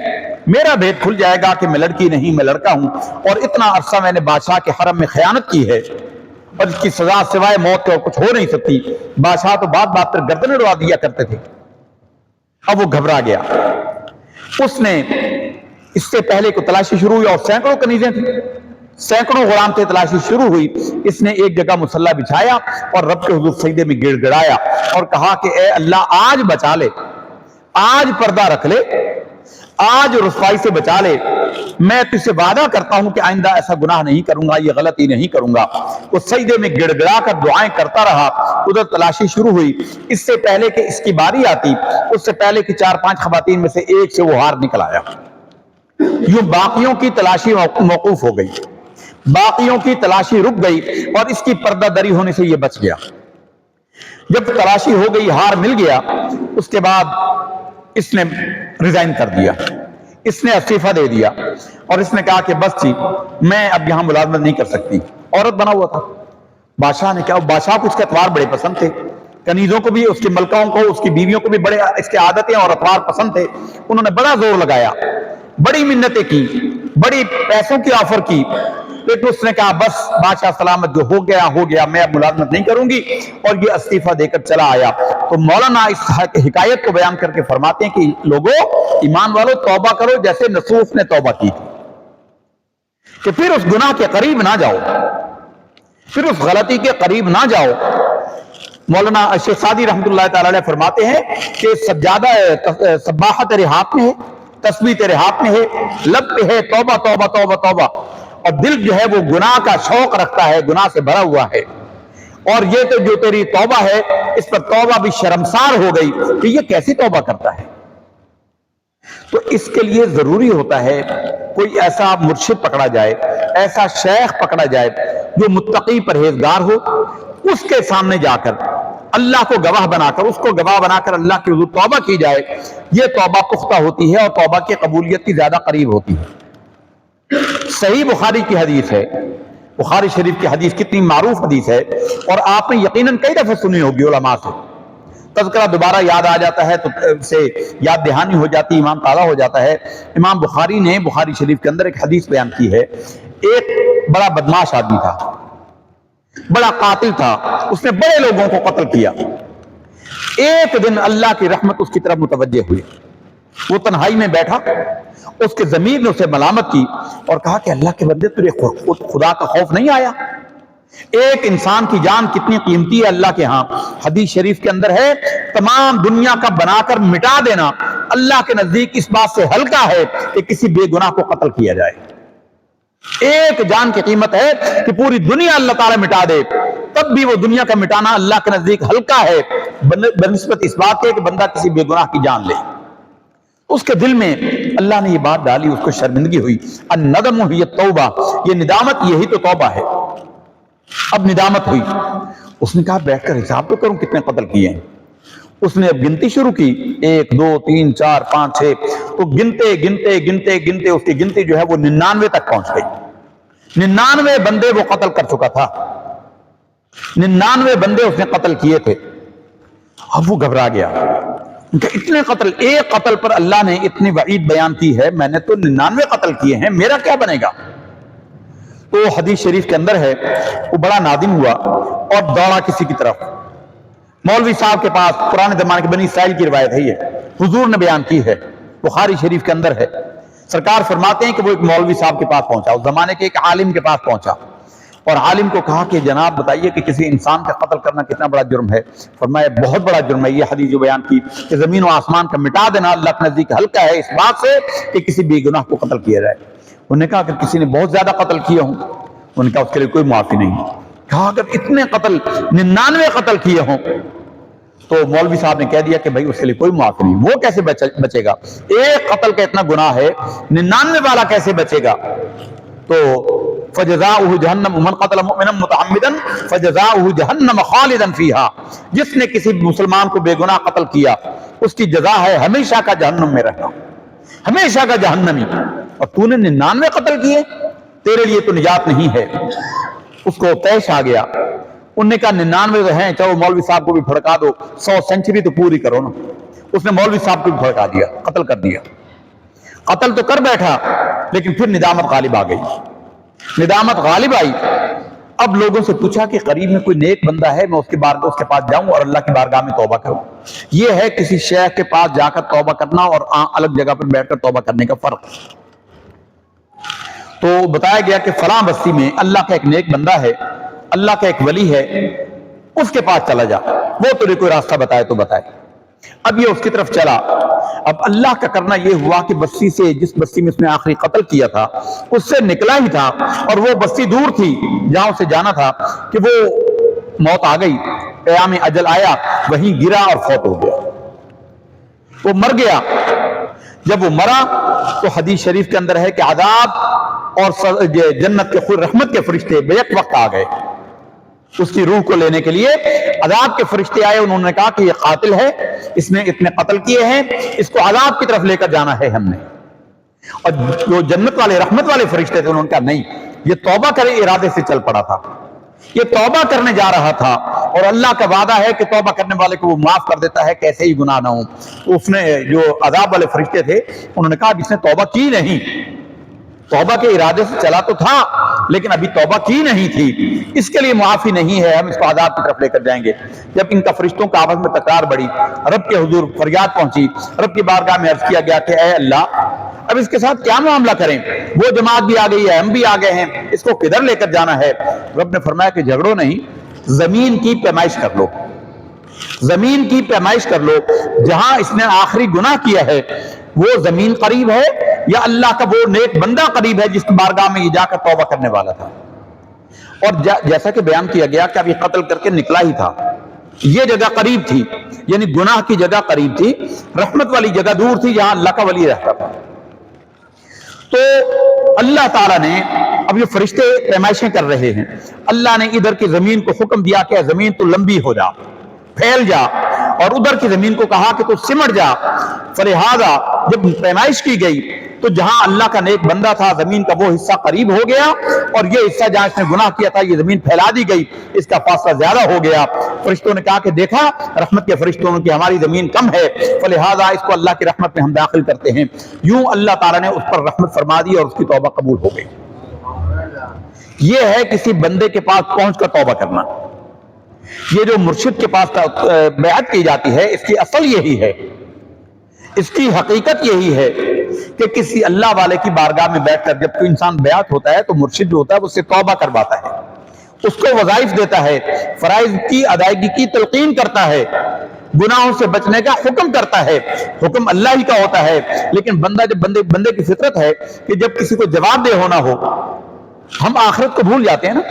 میرا بھید کھل جائے گا کہ میں لڑکی نہیں، میں لڑکا ہوں، اور اتنا عرصہ میں نے بادشاہ کے حرم میں خیانت کی ہے اور اس کی سزا سوائے موت کے اور کچھ ہو نہیں سکتی. بادشاہ تو بات بات پر گردن اڑوا دیا کرتے تھے. اب وہ گھبرا گیا. اس نے اس سے پہلے کو تلاشی شروع ہوئی اور سینکڑوں کنیزیں تھیں، سینکڑوں غلام تھے، تلاشی شروع ہوئی. اس نے ایک جگہ مصلی بچھایا اور رب کے حضور سجدے میں گڑ گڑایا اور کہا کہ اے اللہ آج بچا لے، آج پردہ رکھ لے، آج رسوائی سے بچا لے. میں تجھ سے وعدہ کرتا ہوں کہ آئندہ ایسا گناہ نہیں کروں گا، یہ غلطی نہیں کروں گا. وہ سجدے میں گڑ گڑا کر دعائیں کرتا رہا. ادھر تلاشی شروع ہوئی. اس سے پہلے کہ اس کی باری آتی، اس سے پہلے کہ 4-5 خواتین میں سے ایک سے وہ ہار نکل آیا. یوں باقیوں کی تلاشی موقوف ہو گئی، باقیوں کی تلاشی رک گئی اور اس کی پردہ دری ہونے سے یہ بچ گیا. جب تلاشی ہو گئی، ہار مل گیا، اس کے بعد اس نے ریزائن کر دیا، اس نے استعفیٰ دے دیا اور اس نے کہا کہ بس جی میں اب یہاں ملازمت نہیں کر سکتی. عورت بنا ہوا تھا. بادشاہ نے کہا، بادشاہ کو اس کے اطوار بڑے پسند تھے، کنیزوں کو بھی، اس کی ملکاؤں کو، اس کی بیویوں کو بھی بڑے اس کے عادتیں اور اطوار پسند تھے. انہوں نے بڑا زور لگایا، بڑی منتیں کی، بڑی پیسوں کی آفر کی، لیکن اس نے کہا بس بادشاہ سلامت، جو ہو گیا ہو گیا، میں اب ملازمت نہیں کروں گی، اور یہ استعفیٰ دے کر چلا آیا. تو مولانا اس حکایت کو بیان کر کے فرماتے ہیں کہ لوگوں، ایمان والو، توبہ کرو جیسے نصوح نے توبہ کی تھی، کہ پھر اس گناہ کے قریب نہ جاؤ. پھر اس غلطی کے قریب نہ جاؤ. مولانا شیخ سعدی رحمۃ اللہ تعالی علیہ فرماتے ہیں کہ سجادہ سباحہ تیرے ہاتھ میں ہے، تسبیح تیرے ہاتھ میں ہے، لب پہ ہے توبہ توبہ توبہ توبہ، اور دل جو ہے وہ گناہ کا شوق رکھتا ہے، گناہ سے بھرا ہوا ہے. اور یہ تو جو تیری توبہ ہے اس پر توبہ بھی شرمسار ہو گئی کہ یہ کیسی توبہ کرتا ہے. تو اس کے لیے ضروری ہوتا ہے کوئی ایسا مرشد پکڑا جائے، ایسا شیخ پکڑا جائے جو متقی پرہیزگار ہو، اس کے سامنے جا کر اللہ کو گواہ بنا کر، اس کو گواہ بنا کر اللہ کے حضور توبہ کی جائے. یہ توبہ پختہ ہوتی ہے اور توبہ کی قبولیت کی زیادہ قریب ہوتی ہے. صحیح بخاری کی حدیث ہے، بخاری شریف کی حدیث کتنی معروف حدیث ہے، اور آپ نے یقیناً کئی دفعہ سنی ہوگی علماء سے. تذکرہ دوبارہ یاد آ جاتا ہے تو سے یاد دہانی ہو جاتی، ایمان تازہ ہو جاتا ہے. امام بخاری نے بخاری شریف کے اندر ایک حدیث بیان کی ہے. ایک بڑا بدماش آدمی تھا، بڑا قاتل تھا، اس نے بڑے لوگوں کو قتل کیا. ایک دن اللہ کی رحمت اس کی طرف متوجہ ہوئی. وہ تنہائی میں بیٹھا، اس کے ضمیر نے اسے ملامت کی اور کہا کہ اللہ کے بندے تجھے خدا کا خوف نہیں آیا؟ ایک انسان کی جان کتنی قیمتی ہے اللہ کے ہاں. حدیث شریف کے اندر ہے تمام دنیا کا بنا کر مٹا دینا اللہ کے نزدیک اس بات سے ہلکا ہے کہ کسی بے گناہ کو قتل کیا جائے. ایک جان کی قیمت ہے کہ پوری دنیا اللہ تعالی مٹا دے، تب بھی وہ دنیا کا مٹانا اللہ کے نزدیک ہلکا ہے بنسبت اس بات کے کہ بندہ کسی بے گناہ کی جان لے. اس کے دل میں اللہ نے یہ بات ڈالی، اس کو شرمندگی ہوئی. الندم ہی توبہ، یہ ندامت یہی تو توبہ ہے. اب ندامت ہوئی، اس نے کہا بیٹھ کر حساب تو کروں کتنے قتل کیے ہیں. اس نے اب گنتی شروع کی، 1 2 3 4 5 6، تو گنتے گنتے گنتے گنتے اس کی گنتی جو ہے وہ 99 تک پہنچ گئی. 99 بندے وہ قتل کر چکا تھا، 99 بندے اس نے قتل کیے تھے. اب وہ گھبرا گیا کہ اتنے قتل، ایک قتل پر اللہ نے اتنی وعید بیان کی ہے، میں نے تو 99 قتل کیے ہیں، میرا کیا بنے گا؟ تو حدیث شریف کے اندر ہے وہ بڑا نادم ہوا اور دوڑا کسی کی طرف. مولوی صاحب کے پاس، پرانے زمانے کے بنی اسرائیل کی روایت ہے، یہ حضور نے بیان کی ہے، بخاری شریف کے اندر ہے. سرکار فرماتے ہیں کہ وہ ایک مولوی صاحب کے پاس پہنچا، اس زمانے کے ایک عالم کے پاس پہنچا اور عالم کو کہا کہ جناب بتائیے کہ کسی انسان کا قتل کرنا کتنا بڑا جرم ہے؟ فرمایا بہت بڑا جرم ہے. یہ حدیث جو بیان کی کہ زمین و آسمان کا مٹا دینا اللہ کے نزدیک ہلکا ہے اس بات سے کہ کسی بے گناہ کو قتل کیا جائے. انہوں نے کہا اگر کسی نے بہت زیادہ قتل کیے ہوں، انہوں نے کہا اس کے لیے کوئی معافی نہیں. کہا اگر اتنے قتل 99 قتل کیے ہوں، تو مولوی صاحب نے کہہ دیا کہ بھائی اس کے لیے کوئی معافی نہیں. وہ کیسے بچے گا؟ ایک قتل کا اتنا گناہ ہے، 99 والا کیسے بچے گا؟ تو فجزاؤہ جہنم، من قتل مؤمنا متعمدا فجزاؤہ جہنم خالدا فیہا، جس نے کسی مسلمان کو بے گناہ قتل کیا اس کی جزا ہے ہمیشہ کا جہنم میں رہنا، ہمیشہ کا جہنمی. اور تو نے 99 قتل کیے، تیرے لیے تو نجات نہیں ہے. اس کو پیش آ گیا. انہوں نے کہا 99 تو ہیں، چلو مولوی صاحب کو بھی بھڑکا دو، 100 سینچری تو پوری کرو نا. اس نے مولوی صاحب کو بھی بھڑکا دیا، قتل کر دیا. قتل تو کر بیٹھا لیکن پھر ندامت غالب آ گئی. ندامت غالب آئی. اب لوگوں سے پوچھا کہ قریب میں کوئی نیک بندہ ہے، میں اس کے پاس جاؤں اور اللہ کی بارگاہ میں توبہ کروں. یہ ہے کسی شیخ کے پاس جا کر توبہ کرنا اور الگ جگہ پر بیٹھ کر توبہ کرنے کا فرق. تو بتایا گیا کہ فلاں بستی میں اللہ کا ایک نیک بندہ ہے، اللہ کا ایک ولی ہے، اس کے پاس چلا جا، وہ تجھے کوئی راستہ بتائے تو بتائے. اب یہ اس کی طرف چلا. اب اللہ کا کرنا یہ ہوا کہ بستی سے، جس بستی میں اس نے آخری قتل کیا تھا اس سے نکلا ہی تھا، اور وہ بستی دور تھی جہاں اسے جانا تھا، کہ وہ موت آ گئی، قیام اجل آیا، وہیں گرا اور فوت ہو گیا، وہ مر گیا. جب وہ مرا تو حدیث شریف کے اندر ہے کہ عذاب اور جنت کے رحمت کے فرشتے بیک وقت آ گئے اس کی روح کو لینے کے لیے. عذاب کے فرشتے آئے، انہوں نے کہا کہ یہ قاتل ہے، اس نے اتنے قتل کیے ہیں، اس کو عذاب کی طرف لے کر جانا ہے ہم نے. اور جو جنت والے رحمت والے فرشتے تھے انہوں نے کہا نہیں، یہ توبہ کرے ارادے سے چل پڑا تھا، یہ توبہ کرنے جا رہا تھا اور اللہ کا وعدہ ہے کہ توبہ کرنے والے کو وہ معاف کر دیتا ہے کیسے ہی گناہ نہ ہو. اس نے جو عذاب والے فرشتے تھے انہوں نے کہا جس نے توبہ کی نہیں، توبہ کے ارادے سے چلا تو تھا لیکن ابھی توبہ کی نہیں تھی، اس کے لیے معافی نہیں ہے، ہم اس کو عذاب کی طرف لے کر جائیں گے. جب ان کا فرشتوں کا آپس میں تکرار بڑھی، رب کے حضور فریاد پہنچی، رب کی بارگاہ میں عرض کیا گیا کہ اے اللہ، اب اس کے ساتھ کیا معاملہ کریں؟ وہ جماعت بھی آ گئی ہے، ہم بھی آ گئے ہیں، اس کو کدھر لے کر جانا ہے؟ رب نے فرمایا کہ جھگڑو نہیں، زمین کی پیمائش کر لو، زمین کی پیمائش کر لو، جہاں اس نے آخری گناہ کیا ہے وہ زمین قریب ہے یا اللہ کا وہ نیک بندہ قریب ہے جس کی بارگاہ میں یہ جا کر توبہ کرنے والا تھا؟ اور جیسا کہ بیان کیا گیا کہ اب یہ قتل کر کے نکلا ہی تھا، یہ جگہ قریب تھی، یعنی گناہ کی جگہ قریب تھی، رحمت والی جگہ دور تھی جہاں اللہ کا ولی رہتا تھا۔ تو اللہ تعالیٰ نے اب یہ فرشتے پیمائشیں کر رہے ہیں، اللہ نے ادھر کی زمین کو حکم دیا کہ زمین تو لمبی ہو جا، پھیل جا، اور ادھر کی زمین کو کہا کہ تو سمٹ جا۔ فلہذا جب پیمائش کی گئی تو جہاں اللہ کا نیک بندہ تھا زمین کا وہ حصہ قریب ہو گیا، اور یہ حصہ جہاں اس نے گناہ کیا تھا یہ زمین پھیلا دی گئی، اس کا فاصلہ زیادہ ہو گیا۔ فرشتوں نے کہا کہ دیکھا رحمت کے فرشتوں نے کہ ہماری زمین کم ہے، فلہذا اس کو اللہ کی رحمت میں ہم داخل کرتے ہیں۔ یوں اللہ تعالیٰ نے اس پر رحمت فرما دی اور اس کی توبہ قبول ہو گئی۔ یہ ہے کسی بندے کے پاس پہنچ کر توبہ کرنا۔ یہ جو مرشد کے پاس بیعت کی جاتی ہے اس کی اصل یہی ہے، اس کی حقیقت یہی ہے کہ کسی اللہ والے کی بارگاہ میں بیٹھ کر جب کوئی انسان بیعت ہوتا ہے تو مرشد جو ہوتا ہے وہ اس سے توبہ کرواتا ہے، اس کو وظائف دیتا ہے، فرائض کی ادائیگی کی تلقین کرتا ہے، گناہوں سے بچنے کا حکم کرتا ہے۔ حکم اللہ ہی کا ہوتا ہے، لیکن بندے کی فطرت ہے کہ جب کسی کو جواب دہ ہونا ہو، ہم آخرت کو بھول جاتے ہیں نا،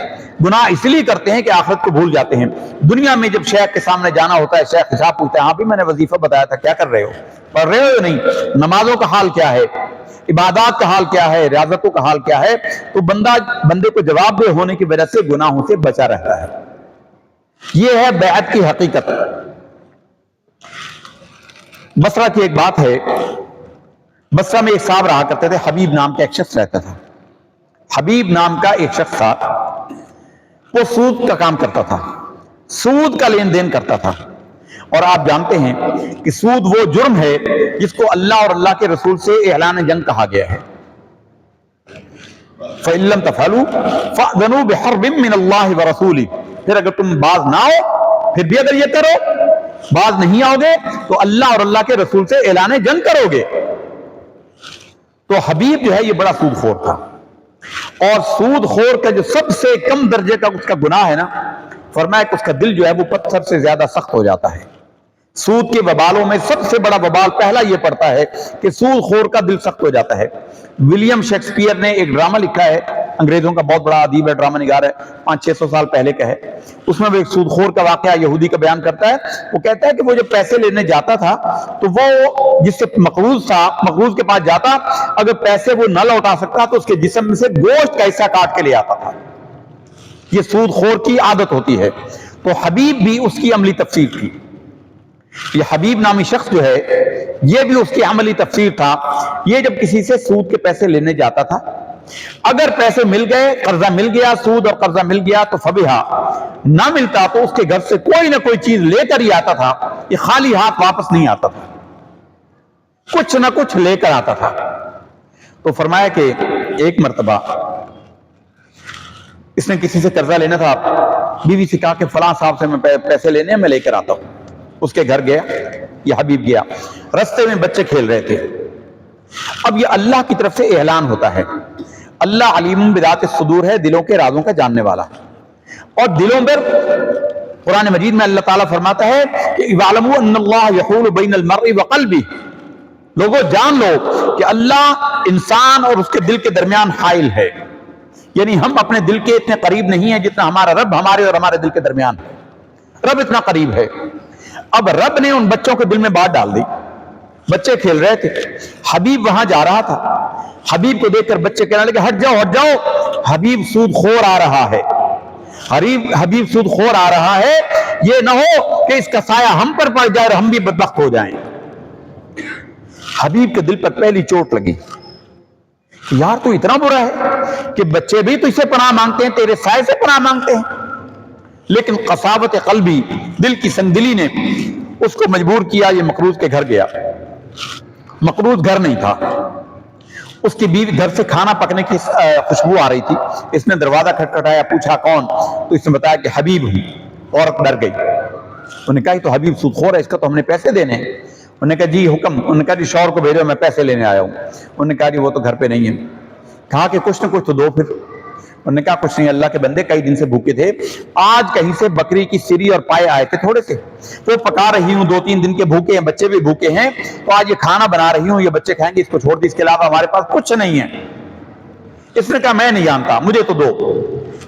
گناہ اس لیے کرتے ہیں کہ آخرت کو بھول جاتے ہیں۔ دنیا میں جب شیخ کے سامنے جانا ہوتا ہے، شیخ حساب پوچھتا ہے، ہاں بھی میں نے وظیفہ بتایا تھا، کیا کر رہے ہو؟ پڑھ رہے ہو یا نہیں؟ نمازوں کا حال کیا ہے؟ عبادات کا حال کیا ہے؟ ریاضتوں کا حال کیا ہے؟ تو بندے کو جواب دہ ہونے کی وجہ سے گناہوں سے بچا رہتا ہے۔ یہ ہے بیعت کی حقیقت۔ بصرہ کی ایک بات ہے، بصرہ میں ایک صاحب رہا کرتے تھے، حبیب نام کا ایک شخص رہتا تھا۔ حبیب نام کا ایک شخص تھا، وہ سود کا کام کرتا تھا، سود کا لین دین کرتا تھا، اور آپ جانتے ہیں کہ سود وہ جرم ہے جس کو اللہ اور اللہ کے رسول سے اعلان جنگ کہا گیا ہے۔ فَإِن لَّمْ تَفْعَلُوا فَأْذَنُوا بِحَرْبٍ مِّنَ اللَّهِ وَرَسُولِهِ، پھر اگر تم باز نہ ہو، پھر بھی اگر یہ کرو، باز نہیں آؤ گے تو اللہ اور اللہ کے رسول سے اعلان جنگ کرو گے۔ تو حبیب جو ہے یہ بڑا سود خور تھا، اور سود خور کا جو سب سے کم درجے کا اس کا گناہ ہے نا، فرمایا کہ اس کا دل جو ہے وہ پتھر سے زیادہ سخت ہو جاتا ہے۔ سود کے وبالوں میں سب سے بڑا وبال پہلا یہ پڑتا ہے کہ سود خور کا دل سخت ہو جاتا ہے۔ ولیم شیکسپیئر نے ایک ڈرامہ لکھا ہے، انگریزوں کا بہت بڑا ادیب ہے، ڈرامہ نگار ہے، 500-600 سال پہلے کا ہے۔ اس میں وہ ایک سود خور کا واقعہ یہودی کا بیان کرتا ہے۔ وہ کہتا ہے کہ وہ جب پیسے لینے جاتا تھا تو وہ جس سے مقروض تھا، مقروض کے پاس جاتا، اگر پیسے وہ نہ لوٹا سکتا تو اس کے جسم میں سے گوشت کا حصہ کاٹ کے لے آتا تھا۔ یہ سود خور کی عادت ہوتی ہے۔ تو حبیب بھی اس کی عملی تفسیر تھی۔ یہ حبیب نامی شخص جو ہے یہ بھی اس کی عملی تفسیر تھا۔ یہ جب کسی سے سود کے پیسے لینے جاتا تھا، اگر پیسے مل گئے، قرضہ مل گیا، سود اور قرضہ مل گیا تو فبہا، نہ ملتا تو اس کے گھر سے کوئی نہ کوئی چیز لے کر ہی آتا تھا، یہ خالی ہاتھ واپس نہیں آتا تھا، کچھ نہ کچھ لے کر آتا تھا۔ تو فرمایا کہ ایک مرتبہ اس نے کسی سے قرضہ لینا تھا، بیوی سے کہا کہ فلاں صاحب سے میں پیسے لینے ہیں، میں لے کر آتا ہوں۔ اس کے گھر گیا، یہ حبیب گیا، رستے میں بچے کھیل رہے تھے۔ اب یہ اللہ کی طرف سے اعلان ہوتا ہے، اللہ علیم بذات الصدور ہے، دلوں کے رازوں کا جاننے والا، اور دلوں پر قرآن مجید میں اللہ تعالیٰ فرماتا ہے کہ اعلموا ان اللہ یحول بین المرء وقلبہ، لوگوں جان لو کہ اللہ انسان اور اس کے دل کے درمیان حائل ہے، یعنی ہم اپنے دل کے اتنے قریب نہیں ہیں جتنا ہمارا رب ہمارے اور ہمارے دل کے درمیان ہے، رب اتنا قریب ہے۔ اب رب نے ان بچوں کے دل میں بات ڈال دی، بچے کھیل رہے تھے، حبیب وہاں جا رہا تھا، حبیب کو دیکھ کر بچے کہنے لگے ہٹ جاؤ ہٹ جاؤ، حبیب سود خور آ رہا ہے، حبیب سود خور آ رہا ہے، یہ نہ ہو کہ اس کا سایہ ہم پر پڑ جائے اور ہم بھی بدبخت ہو جائیں۔ حبیب کے دل پر پہلی چوٹ لگی، یار تو اتنا برا ہے کہ بچے بھی تو اسے پناہ مانگتے ہیں، تیرے سائے سے پناہ مانگتے ہیں۔ لیکن قساوت قلبی، دل کی سنگدلی نے اس کو مجبور کیا، یہ مقروض کے گھر گیا۔ مقروض گھر نہیں تھا، اس کی بیوی گھر سے کھانا پکنے کی خوشبو آ رہی تھی، اس نے دروازہ کھٹکھٹایا، پوچھا کون، تو اس نے بتایا کہ حبیب ہوں۔ عورت ڈر گئی، انہوں نے کہا تو حبیب سود خور ہے، اس کا تو ہم نے پیسے دینے ہیں۔ انہوں نے کہا جی حکم. انہوں نے کہا جی شوہر کو بھیجو میں پیسے لینے آیا ہوں. انہوں نے کہا جی وہ تو گھر پہ نہیں ہے. کہا کہ کچھ نہ کچھ تو دو پھر. انہوں نے کہا کچھ نہیں اللہ کے بندے کئی دن سے بھوکے تھے, آج کہیں سے بکری کی سری اور پائے آئے تھے تھوڑے سے, تو پکا رہی ہوں, 2-3 دن کے بھوکے ہیں, بچے بھی بھوکے ہیں, تو آج یہ کھانا بنا رہی ہوں, یہ بچے کھائیں گے, اس کو چھوڑ دی, اس کے علاوہ ہمارے پاس کچھ نہیں ہے. اس نے کہا میں نہیں جانتا, مجھے تو دو.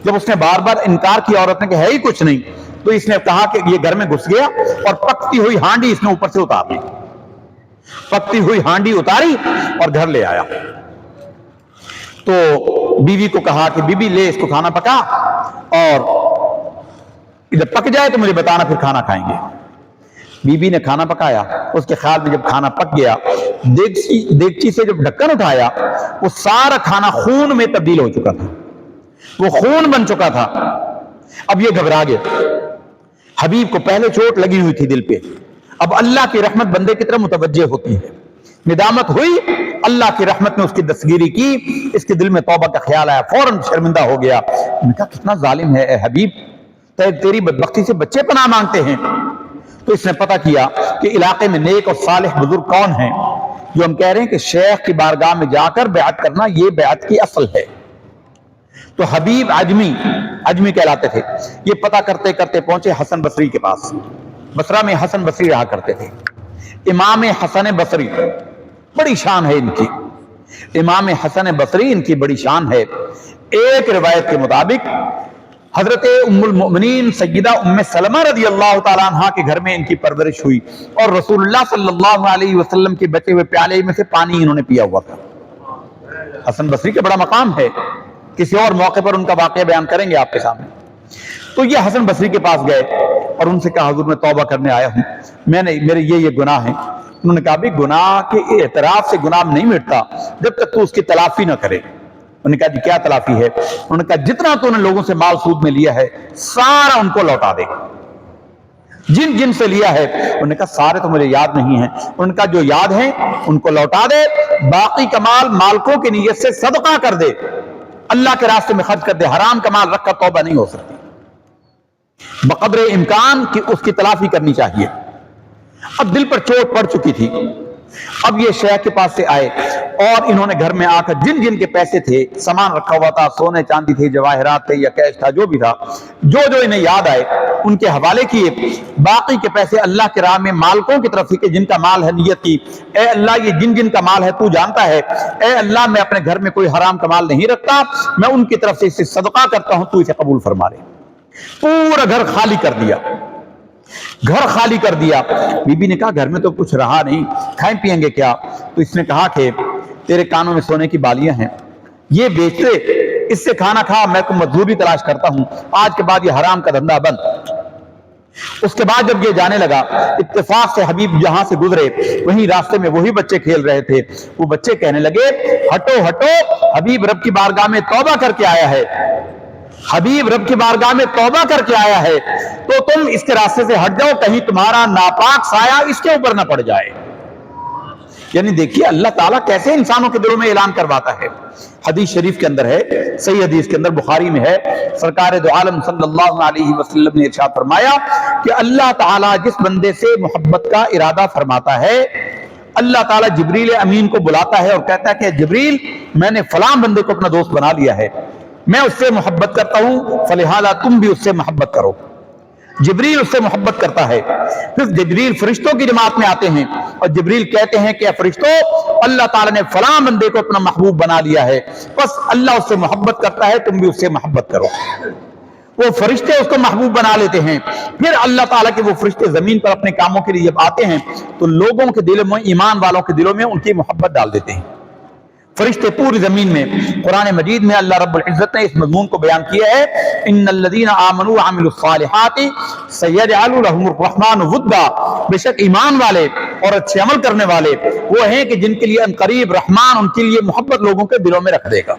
جب اس نے بار بار انکار کیا عورت نے کہ ہے ہی کچھ نہیں, تو اس نے کہا کہ یہ گھر میں گھس گیا اور پکتی ہوئی ہانڈی اس نے اوپر سے اتار لی. پکتی ہوئی ہانڈی اتاری اور گھر لے آیا. تو بیوی کو کہا کہ بیوی لے اس کو کھانا پکا, اور جب پک جائے تو مجھے بتانا, پھر کھانا کھائیں گے. بیوی نے کھانا پکایا. اس کے خیال میں جب کھانا پک گیا, دیگچی سے جب ڈھکن اٹھایا, وہ سارا کھانا خون میں تبدیل ہو چکا تھا, وہ خون بن چکا تھا. اب یہ گھبرا گیا. حبیب کو پہلے چوٹ لگی ہوئی تھی دل پہ, اب اللہ کی رحمت بندے کی طرف متوجہ ہوتی ہے. ندامت ہوئی, اللہ کی رحمت نے اس کی دستگیری کی, اس کے دل میں توبہ کا خیال آیا, فوراً شرمندہ ہو گیا. میں نے کہا کتنا ظالم ہے اے حبیب, تیری بدبختی سے بچے پناہ مانگتے ہیں. تو اس نے پتہ کیا کہ علاقے میں نیک اور صالح بزرگ کون ہیں, جو ہم کہہ رہے ہیں کہ شیخ کی بارگاہ میں جا کر بیعت کرنا یہ بیعت کی اصل ہے. تو حبیب عجمی کہلاتے تھے. یہ پتہ کرتے کرتے پہنچے حسن بصری کے پاس. بصرہ میں حسن بصری رہا کرتے تھے. امام حسن بصری, بڑی شان ہے ان کی. امام حسن بصری ان کی بڑی شان ہے. ایک روایت کے مطابق حضرت ام المؤمنین سیدہ ام سلمہ رضی اللہ تعالیٰ عنہ کے گھر میں ان کی پرورش ہوئی, اور رسول اللہ صلی اللہ علیہ وسلم کے بچے ہوئے پیالے میں سے پانی انہوں نے پیا ہوا تھا. حسن بصری کا بڑا مقام ہے, کسی اور موقع پر ان کا واقعہ بیان کریں گے آپ کے سامنے. تو یہ حسن بصری کے پاس گئے اور ان سے کہا حضور میں توبہ کرنے آیا ہوں, میرے یہ گناہ ہیں. انہوں نے کہا بھی گناہ کے اعتراف سے گناہ نہیں مٹتا جب تک تو اس کی تلافی نہ کرے. انہوں نے کہا جی کیا تلافی ہے؟ انہوں نے کہا جتنا تو نے لوگوں سے مال سود میں لیا ہے سارا ان کو لوٹا دے, جن سے لیا ہے. انہوں نے کہا سارے تو مجھے یاد نہیں ہیں. انہوں نے کہا جو یاد ہیں ان کو لوٹا دے, باقی کا مال مالکوں کی نیت سے صدقہ کر دے, اللہ کے راستے میں خرچ کر دے. حرام کا مال رکھ کر توبہ نہیں ہو سکتی, بقدر امکان کی اس کی تلافی کرنی چاہیے. اب دل پر چوٹ پڑ چکی تھی. اب یہ شیخ کے پاس سے آئے اور انہوں نے گھر میں آ کر جن کے پیسے تھے, سامان رکھا ہوا تھا, سونے چاندی تھے, جواہرات تھے یا کیش تھا, جو بھی تھا, جو انہیں یاد آئے ان کے حوالے کیے. باقی کے پیسے اللہ کے راہ میں مالکوں کی طرف سے کہ جن کا مال ہے نیت کی, اے اللہ یہ جن کا مال ہے تو جانتا ہے, اے اللہ میں اپنے گھر میں کوئی حرام کا مال نہیں رکھتا, میں ان کی طرف سے اسے صدقہ کرتا ہوں, تو اسے قبول فرما لے. پورا گھر خالی کر دیا, گھر خالی کر دیا. بی بی نے کہا گھر میں تو کچھ رہا نہیں, کھائیں پیئیں گے کیا؟ تو اس نے کہا کہ تیرے کانوں میں سونے کی بالیاں ہیں, یہ بیچتے, اس سے کھانا کھا, میں کو مزدوری تلاش کرتا ہوں, آج کے بعد یہ حرام کا دھندا بند. اس کے بعد جب یہ جانے لگا, اتفاق سے حبیب جہاں سے گزرے وہیں راستے میں وہی بچے کھیل رہے تھے. وہ بچے کہنے لگے ہٹو ہٹو, حبیب رب کی بارگاہ میں توبہ کر کے آیا ہے, حبیب رب کی بارگاہ میں توبہ کر کے آیا ہے, تو تم اس کے راستے سے ہٹ جاؤ, کہیں تمہارا ناپاک سایہ اس کے اوپر نہ پڑ جائے. یعنی دیکھیے اللہ تعالیٰ کیسے انسانوں کے دلوں میں اعلان کرواتا ہے. حدیث شریف کے اندر ہے, صحیح حدیث کے اندر بخاری میں ہے, سرکار دو عالم صلی اللہ علیہ وسلم نے ارشاد فرمایا کہ اللہ تعالیٰ جس بندے سے محبت کا ارادہ فرماتا ہے, اللہ تعالیٰ جبریل امین کو بلاتا ہے اور کہتا ہے کہ جبریل میں نے فلاں بندے کو اپنا دوست بنا لیا ہے, میں اس سے محبت کرتا ہوں, فلہذا تم بھی اس سے محبت کرو. جبریل اس سے محبت کرتا ہے. پھر جبریل فرشتوں کی جماعت میں آتے ہیں اور جبریل کہتے ہیں کہ فرشتوں, اللہ تعالیٰ نے فلاں بندے کو اپنا محبوب بنا لیا ہے, بس اللہ اس سے محبت کرتا ہے, تم بھی اس سے محبت کرو. وہ فرشتے اس کو محبوب بنا لیتے ہیں. پھر اللہ تعالیٰ کے وہ فرشتے زمین پر اپنے کاموں کے لیے جب آتے ہیں تو لوگوں کے دلوں میں, ایمان والوں کے دلوں میں ان کی محبت ڈال دیتے ہیں. فرشتے پوری زمین میں. قرآن مجید میں اللہ رب العزت نے اس مضمون کو بیان کیا ہے, ان الذین آمنوا وعملوا الصالحات سیجعل لهم الرحمن ودا, بے شک ایمان والے اور اچھے عمل کرنے والے وہ ہیں کہ جن کے لیے عنقریب رحمان ان کے لیے محبت لوگوں کے دلوں میں رکھ دے گا.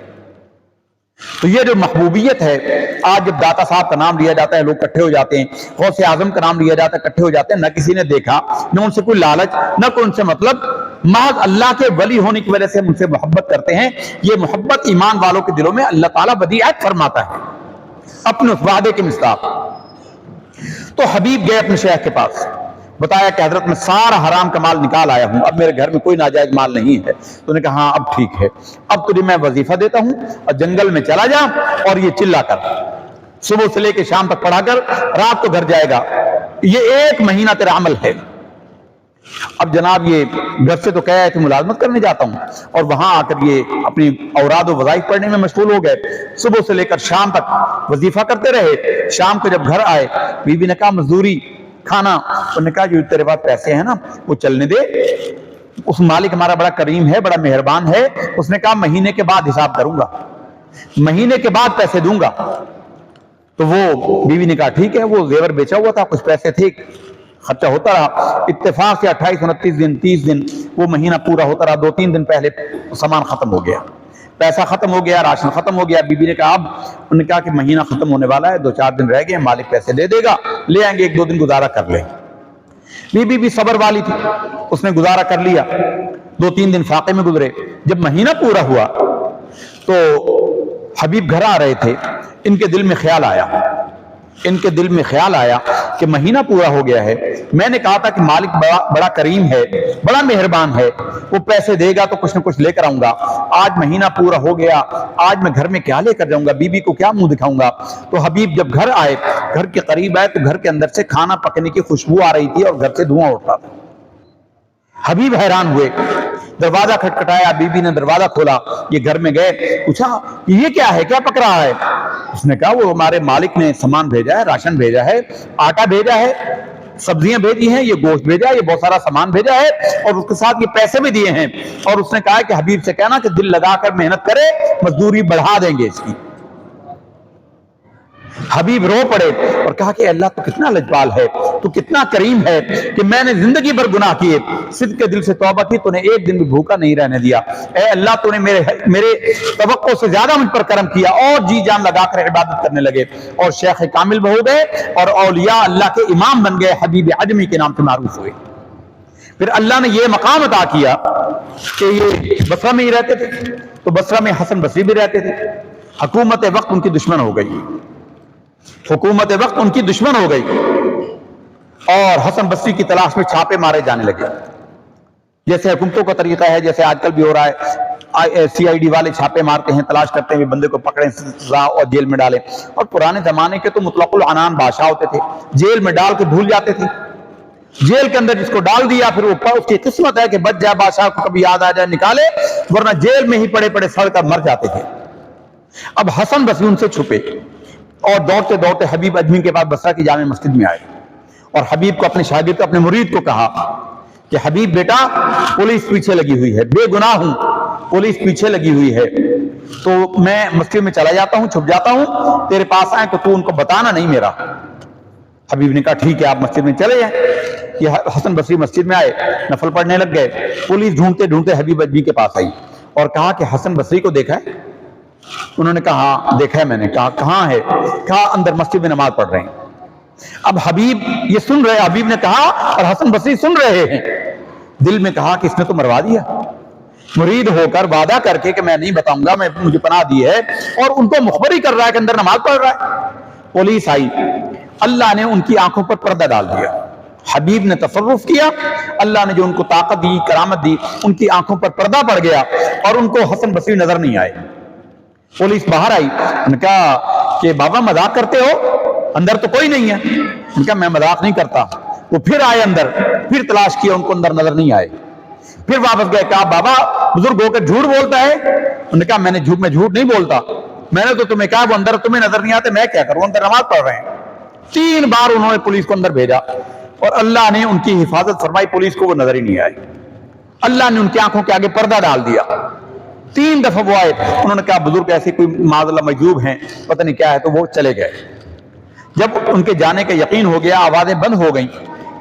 تو یہ جو محبوبیت ہے, آج جب داتا صاحب کا نام لیا جاتا ہے لوگ کٹھے ہو جاتے ہیں, غوث اعظم کا نام لیا جاتا ہے کٹھے ہو جاتے ہیں, نہ کسی نے دیکھا, نہ ان سے کوئی لالچ, نہ کوئی ان سے مطلب, محض اللہ کے ولی ہونے کی وجہ سے ہم ان سے محبت کرتے ہیں. یہ محبت ایمان والوں کے دلوں میں اللہ تعالیٰ ودیعت فرماتا ہے اپنے اس وعدے کے مصداق. تو حبیب گئے اپنے شیخ کے پاس, بتایا کہ حضرت میں سارا حرام کا مال نکال آیا ہوں، اب میرے گھر میں کوئی ناجائز مال نہیں ہے۔ تو نے کہا ہاں اب ٹھیک ہے، اب تجھے میں وظیفہ دیتا ہوں اور جنگل میں چلا جا اور یہ چلا کر، صبح سے لے کے شام تک پڑھا کر، رات کو گھر جائے گا، یہ 1 مہینہ تیرا عمل ہے۔ اب جناب یہ گھر سے تو کہا ہے کہ ملازمت کرنے جاتا ہوں، اور وہاں آ کر یہ اپنی اوراد و وظائف پڑھنے میں مشغول ہو گئے، صبح سے لے کر شام تک وظیفہ کرتے رہے۔ شام کو جب گھر آئے، بی بی نے کہا مزدوری کھانا، انہوں نے کہا جو تیرے پاس پیسے ہیں نا وہ چلنے دے، اس مالک ہمارا بڑا کریم ہے، بڑا مہربان ہے، اس نے کہا مہینے کے بعد حساب کروں گا، مہینے کے بعد پیسے دوں گا۔ تو وہ بیوی نے کہا ٹھیک ہے، وہ زیور بیچا ہوا تھا، کچھ پیسے تھے، خرچہ ہوتا رہا۔ اتفاق سے 28 29 دن 30 دن وہ مہینہ پورا ہوتا رہا، 2-3 دن پہلے سامان ختم ہو گیا، پیسہ ختم ہو گیا، راشن ختم ہو گیا۔ بی بی نے کہا اب، انہوں نے کہا کہ مہینہ ختم ہونے والا ہے، 2-4 دن رہ گئے، مالک پیسے دے دے گا، لے آئیں گے، 1-2 دن گزارا کر لیں۔ بی بی بھی صبر والی تھی، اس نے گزارا کر لیا، 2-3 دن فاقے میں گزرے۔ جب مہینہ پورا ہوا تو حبیب گھر آ رہے تھے، ان کے دل میں خیال آیا کہ مہینہ پورا ہو گیا ہے، میں نے کہا تھا کہ مالک بڑا کریم ہے، بڑا مہربان ہے، وہ پیسے دے گا تو کچھ نہ کچھ لے کر آؤں گا، آج مہینہ پورا ہو گیا، آج میں گھر میں کیا لے کر جاؤں گا، بی بی کو کیا منہ دکھاؤں گا۔ تو حبیب جب گھر آئے، گھر کے قریب آئے تو گھر کے اندر سے کھانا پکنے کی خوشبو آ رہی تھی اور گھر سے دھواں اٹھ رہا تھا۔ حبیب حیران ہوئے، دروازہ کھٹکھٹایا، بی بی نے دروازہ کھولا، یہ گھر میں گئے، پوچھا یہ کیا ہے، کیا پک رہا ہے؟ اس نے کہا وہ ہمارے مالک نے سامان بھیجا ہے، راشن بھیجا ہے، آٹا بھیجا ہے، سبزیاں بھیجی ہیں، یہ گوشت بھیجا ہے، یہ بہت سارا سامان بھیجا ہے، اور اس کے ساتھ یہ پیسے بھی دیے ہیں، اور اس نے کہا کہ حبیب سے کہنا کہ دل لگا کر محنت کرے، مزدوری بڑھا دیں گے اس کی۔ حبیب رو پڑے اور کہا کہ اللہ تو کتنا لجپال ہے، تو کتنا کریم ہے کہ میں نے زندگی بھر گناہ کیے، صدق کے دل سے توبہ کی، تو نے ایک دن بھی بھوکا نہیں رہنے دیا، اے اللہ تو نے میرے توقع سے زیادہ مجھ پر کرم کیا، اور جی جان لگا کر عبادت کرنے لگے، اور شیخ کامل ہو گئے، اور اولیاء اللہ کے امام بن گئے، حبیب عجمی کے نام سے معروف ہوئے۔ پھر اللہ نے یہ مقام عطا کیا کہ یہ بصرہ میں ہی رہتے تھے، تو بصرہ میں حسن بصری بھی رہتے تھے، حکومت وقت ان کی دشمن ہو گئی، حکومت وقت ان کی دشمن ہو گئی، اور حسن بصری کی تلاش میں چھاپے مارے جانے لگے، جیسے حکومتوں کا طریقہ ہے، جیسے آج کل بھی ہو رہا ہے، CID والے چھاپے مارتے ہیں، تلاش کرتے ہیں بندے کو پکڑیں، سزا اور جیل میں ڈالیں۔ اور پرانے زمانے کے تو مطلق العنان بادشاہ ہوتے تھے، جیل میں ڈال کے بھول جاتے تھے، جیل کے اندر جس کو ڈال دیا پھر وہ اس کی قسمت ہے کہ بچ جائے، بادشاہ کو کبھی یاد آ جائے نکالے، ورنہ جیل میں ہی پڑے پڑے سڑ کر مر جاتے تھے۔ اب حسن بصری ان سے چھپے اور دوڑتے دوڑتے حبیب اجمی کے پاس بصرہ کی جامع مسجد میں آئے، اور حبیب کو اپنے شاگرد کو، اپنے مرید کو کہا کہ حبیب بیٹا پولیس پیچھے لگی ہوئی ہے، بے گناہ ہوں، پولیس پیچھے لگی ہوئی ہے، تو میں مسجد میں چلا جاتا ہوں، چھپ جاتا ہوں، تیرے پاس آئے تو تو ان کو بتانا نہیں میرا۔ حبیب نے کہا ٹھیک ہے، آپ مسجد میں چلے جائیں۔ یہ حسن بصری مسجد میں آئے، نفل پڑھنے لگ گئے، پولیس ڈھونڈتے ڈھونڈتے حبیب اجمی کے پاس آئی اور کہا کہ حسن بصری کو دیکھا ہے؟ انہوں نے کہا ہاں دیکھا ہے میں نے۔ کہا کہاں ہے؟ کہا اندر مسجد میں نماز پڑھ رہے ہیں۔ اب حبیب یہ سن رہے، حبیب نے کہا اور حسن بصری سن رہے ہیں، دل میں کہا کہ اس نے تو مروا دیا، مرید ہو کر وعدہ کر کے کہ میں نہیں بتاؤں گا، میں مجھے پناہ دی ہے، اور ان کو مخبر ہی کر رہا ہے کہ اندر نماز پڑھ رہا ہے۔ پولیس آئی، اللہ نے ان کی آنکھوں پر پردہ ڈال دیا، حبیب نے تصرف کیا، اللہ نے جو ان کو طاقت دی، کرامت دی، ان کی آنکھوں پر پردہ پڑ گیا اور ان کو حسن بصری نظر نہیں آئے۔ پولیس باہر آئی، انہوں نے کہا کہ بابا مذاق کرتے ہو، اندر تو کوئی نہیں ہے۔ انہوں نے کہا میں مذاق نہیں کرتا۔ وہ پھر آئے اندر، پھر تلاش کیا، ان کو اندر نظر نہیں آئے، پھر واپس گئے۔ کہا بابا بزرگ ہو کر جھوٹ بولتا ہے؟ انہوں نے کہا میں جھوٹ نہیں بولتا، میں نے تو تمہیں کہا وہ اندر تمہیں نظر نہیں آتے، میں کیا کروں، اندر نماز پڑھ رہے ہیں۔ 3 بار انہوں نے پولیس کو اندر بھیجا اور اللہ نے ان کی حفاظت فرمائی، پولیس کو وہ نظر ہی نہیں آئے، اللہ نے ان کی آنکھوں کے آگے پردہ ڈال دیا۔ 3 دفعہ وہ آئے، انہوں نے کہا بزرگ ایسے کوئی معاذ اللہ مجذوب ہیں، پتہ نہیں کیا ہے، تو وہ چلے گئے۔ جب ان کے جانے کا یقین ہو گیا، آوازیں بند ہو گئیں،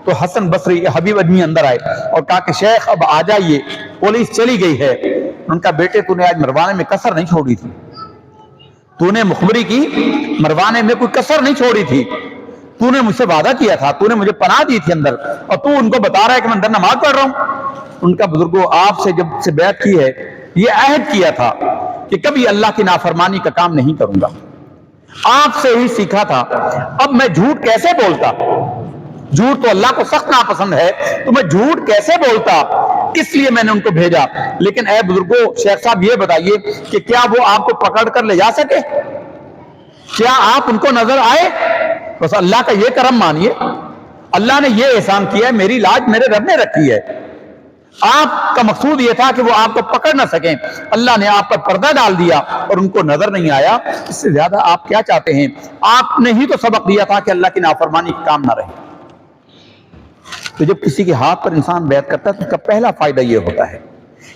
تو حسن بصری حبیب اجمی اندر آئے اور کہا کہ شیخ اب آ جائیے، پولیس چلی گئی ہے۔ ان کا بیٹے تو نے آج مروانے میں کسر نہیں چھوڑی تھی، تو نے مخبری کی، مروانے میں کوئی کسر نہیں چھوڑی تھی، تو نے مجھ سے وعدہ کیا تھا، تو نے مجھے پناہ دی تھی اندر، اور تو ان کو بتا رہا ہے کہ میں اندر نماز پڑھ رہا ہوں۔ ان کا بزرگوں آپ سے جب سے بیعت کی ہے، یہ عہد کیا تھا کہ کبھی اللہ کی نافرمانی کا کام نہیں کروں گا، آپ سے ہی سیکھا تھا، اب میں جھوٹ کیسے بولتا؟ جھوٹ تو اللہ کو سخت ناپسند ہے، تو میں جھوٹ کیسے بولتا، اس لیے میں نے ان کو بھیجا۔ لیکن اے بزرگوں، شیخ صاحب یہ بتائیے کہ کیا وہ آپ کو پکڑ کر لے جا سکے؟ کیا آپ ان کو نظر آئے؟ بس اللہ کا یہ کرم مانیے، اللہ نے یہ احسان کیا ہے، میری لاج میرے رب نے رکھی ہے۔ آپ کا مقصود یہ تھا کہ وہ آپ کو پکڑ نہ سکیں، اللہ نے آپ پر پردہ ڈال دیا اور ان کو نظر نہیں آیا۔ اس سے زیادہ آپ کیا چاہتے ہیں؟ آپ نے ہی تو سبق دیا تھا کہ اللہ کی نافرمانی کا کام نہ رہے۔ تو جب کسی کے ہاتھ پر انسان بیعت کرتا ہے تو اس کا پہلا فائدہ یہ ہوتا ہے،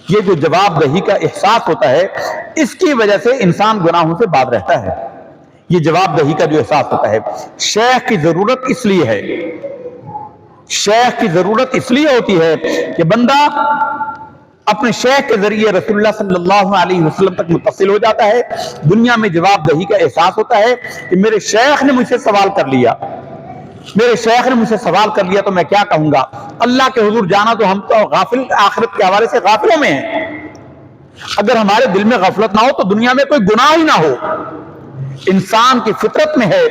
یہ جو جواب دہی کا احساس ہوتا ہے، اس کی وجہ سے انسان گناہوں سے باز رہتا ہے۔ یہ جواب دہی کا جو احساس ہوتا ہے، شیخ کی ضرورت اس لیے ہے، شیخ کی ضرورت اس لیے ہوتی ہے کہ بندہ اپنے شیخ کے ذریعے رسول اللہ صلی اللہ علیہ وسلم تک متصل ہو جاتا ہے۔ دنیا میں جواب دہی کا احساس ہوتا ہے کہ میرے شیخ نے مجھ سے سوال کر لیا، میرے شیخ نے مجھ سے سوال کر لیا تو میں کیا کہوں گا؟ اللہ کے حضور جانا تو ہم تو غافل، آخرت کے حوالے سے غافلوں میں ہیں۔ اگر ہمارے دل میں غفلت نہ ہو تو دنیا میں کوئی گناہ ہی نہ ہو۔ انسان کی فطرت میں ہے،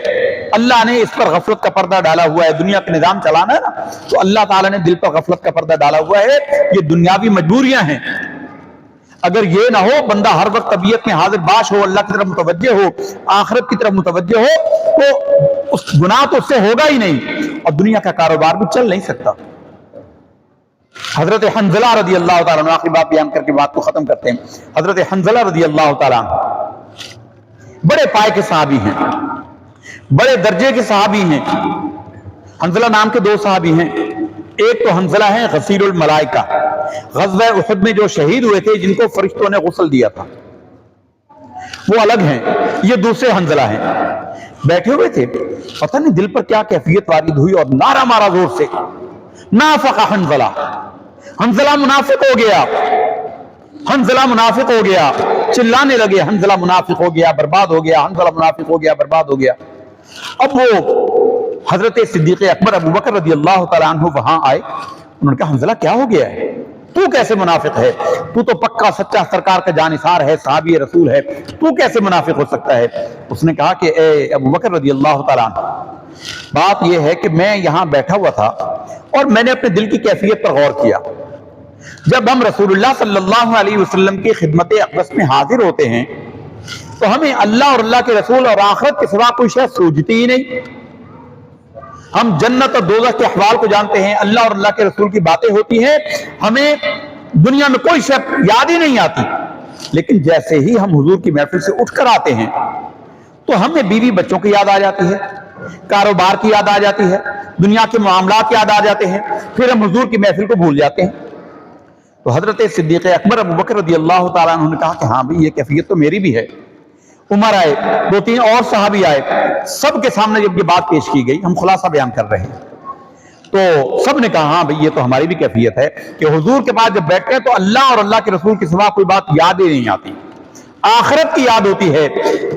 اللہ نے اس پر غفلت کا پردہ ڈالا ہوا ہے۔ دنیا کا نظام چلانا ہے نا، تو اللہ تعالیٰ نے دل پر غفلت کا پردہ ڈالا ہوا ہے۔ یہ دنیاوی مجبوریاں ہیں۔ اگر یہ نہ ہو، بندہ ہر وقت طبیعت میں حاضر باش ہو، اللہ کی طرف متوجہ ہو، آخرت کی طرف متوجہ ہو، تو اس گناہ تو اس سے ہوگا ہی نہیں، اور دنیا کا کاروبار بھی چل نہیں سکتا۔ حضرت حنظلہ رضی اللہ تعالیٰ عنہ، آخری بات بیان کر کے بات کو ختم کرتے ہیں۔ حضرت حنظلہ رضی اللہ تعالیٰ عنہ بڑے پائے کے صحابی ہیں، بڑے درجے کے صحابی ہیں۔ حنظلہ نام کے دو صحابی ہیں، ایک تو حنظلہ ہیں غسیل الملائکہ، غزوہ احد میں جو شہید ہوئے تھے، جن کو فرشتوں نے غسل دیا تھا، وہ الگ ہیں۔ یہ دوسرے حنظلہ ہیں، بیٹھے ہوئے تھے، پتہ نہیں دل پر کیا کیفیت وارد ہوئی اور نعرہ مارا زور سے، نافق حنظلہ، حنظلہ منافق ہو گیا، حنظلہ منافق ہو گیا۔ چلانے لگے، حنظلہ منافق ہو گیا، برباد ہو گیا، حنظلہ منافق ہو گیا، برباد ہو گیا۔ اب وہ حضرت صدیق اکبر ابو بکر رضی اللہ تعالیٰ عنہ وہاں آئے، انہوں نے کہا حنظلہ کیا ہو گیا ہے؟ تو کیسے منافق ہے؟ تو تو پکا سچا سرکار کا جانثار ہے، صحابی رسول ہے، تو کیسے منافق ہو سکتا ہے؟ اس نے کہا کہ اے ابو بکر رضی اللہ تعالیٰ عنہ، بات یہ ہے کہ میں یہاں بیٹھا ہوا تھا اور میں نے اپنے دل کی کیفیت پر غور کیا۔ جب ہم رسول اللہ صلی اللہ علیہ وسلم کی خدمت اقدس میں حاضر ہوتے ہیں تو ہمیں اللہ اور اللہ کے رسول اور آخرت کے سوا کوئی شے سوجتی ہی نہیں۔ ہم جنت اور دوزخ کے احوال کو جانتے ہیں، اللہ اور اللہ کے رسول کی باتیں ہوتی ہیں، ہمیں دنیا میں کوئی شے یاد ہی نہیں آتی۔ لیکن جیسے ہی ہم حضور کی محفل سے اٹھ کر آتے ہیں تو ہمیں بیوی بچوں کی یاد آ جاتی ہے، کاروبار کی یاد آ جاتی ہے، دنیا کے معاملات یاد آ جاتے ہیں، پھر ہم حضور کی محفل کو بھول جاتے ہیں۔ تو حضرت صدیق اکبر ابو بکر رضی اللہ تعالیٰ عنہ نے کہا کہ ہاں بھی یہ کیفیت تو میری بھی ہے۔ عمر آئے، دو تین اور صحابی آئے، سب کے سامنے جب یہ بات پیش کی گئی، ہم خلاصہ بیان کر رہے ہیں، تو سب نے کہا ہاں بھئی یہ تو ہماری بھی کیفیت ہے کہ حضور کے پاس جب بیٹھتے ہیں تو اللہ اور اللہ کے رسول کے سوا کوئی بات یاد ہی نہیں آتی۔ آخرت کی یاد ہوتی ہے،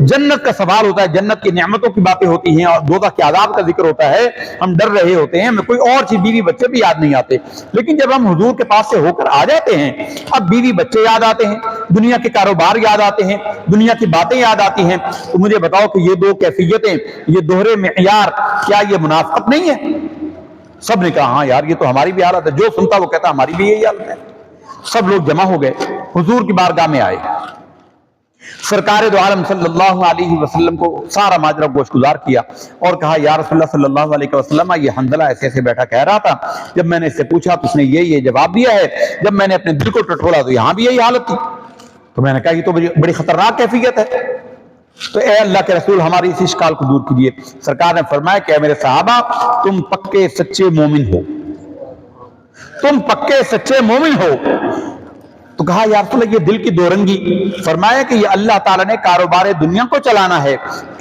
جنت کا سوال ہوتا ہے، جنت کی نعمتوں کی باتیں ہوتی ہیں اور دوزخ کے عذاب کا ذکر ہوتا ہے، ہم ڈر رہے ہوتے ہیں، ہمیں کوئی اور چیز بیوی بچے بھی یاد نہیں آتے۔ لیکن جب ہم حضور کے پاس سے ہو کر آ جاتے ہیں، اب بیوی بچے یاد آتے ہیں، دنیا کے کاروبار یاد آتے ہیں، دنیا کی باتیں یاد آتی ہیں۔ تو مجھے بتاؤ کہ یہ دو کیفیتیں، یہ دوہرے معیار، کیا یہ منافقت نہیں ہے؟ سب نے کہا ہاں یار یہ تو ہماری بھی حالت ہے، جو سنتا وہ کہتا ہماری بھی یہی حالت ہے۔ سب لوگ جمع ہو گئے، حضور کی بارگاہ میں آئے، سرکار دو عالم صلی اللہ علیہ وسلم کو سارا ماجرا گوش گزار کیا اور کہا یا رسول اللہ صلی اللہ علیہ وسلم، یہ حنظلہ ایسے ایسے بیٹھا کہہ رہا تھا، جب میں نے اس سے پوچھا تو اس نے یہ جواب دیا ہے، جب میں نے اپنے دل کو ٹٹولا تو یہاں بھی یہی حالت تھی۔ تو میں نے کہا یہ تو بڑی خطرناک کیفیت ہے، تو اے اللہ کے رسول ہماری اس اشکال کو دور کیجیے۔ سرکار نے فرمایا کہ اے میرے صحابہ، تم پکے سچے مومن ہو، تم پکے سچے مومن ہو۔ تو کہا یا رسول اللہ یہ دل کی دو رنگی، فرمایا کہ یہ اللہ تعالیٰ نے کاروبار دنیا کو چلانا ہے،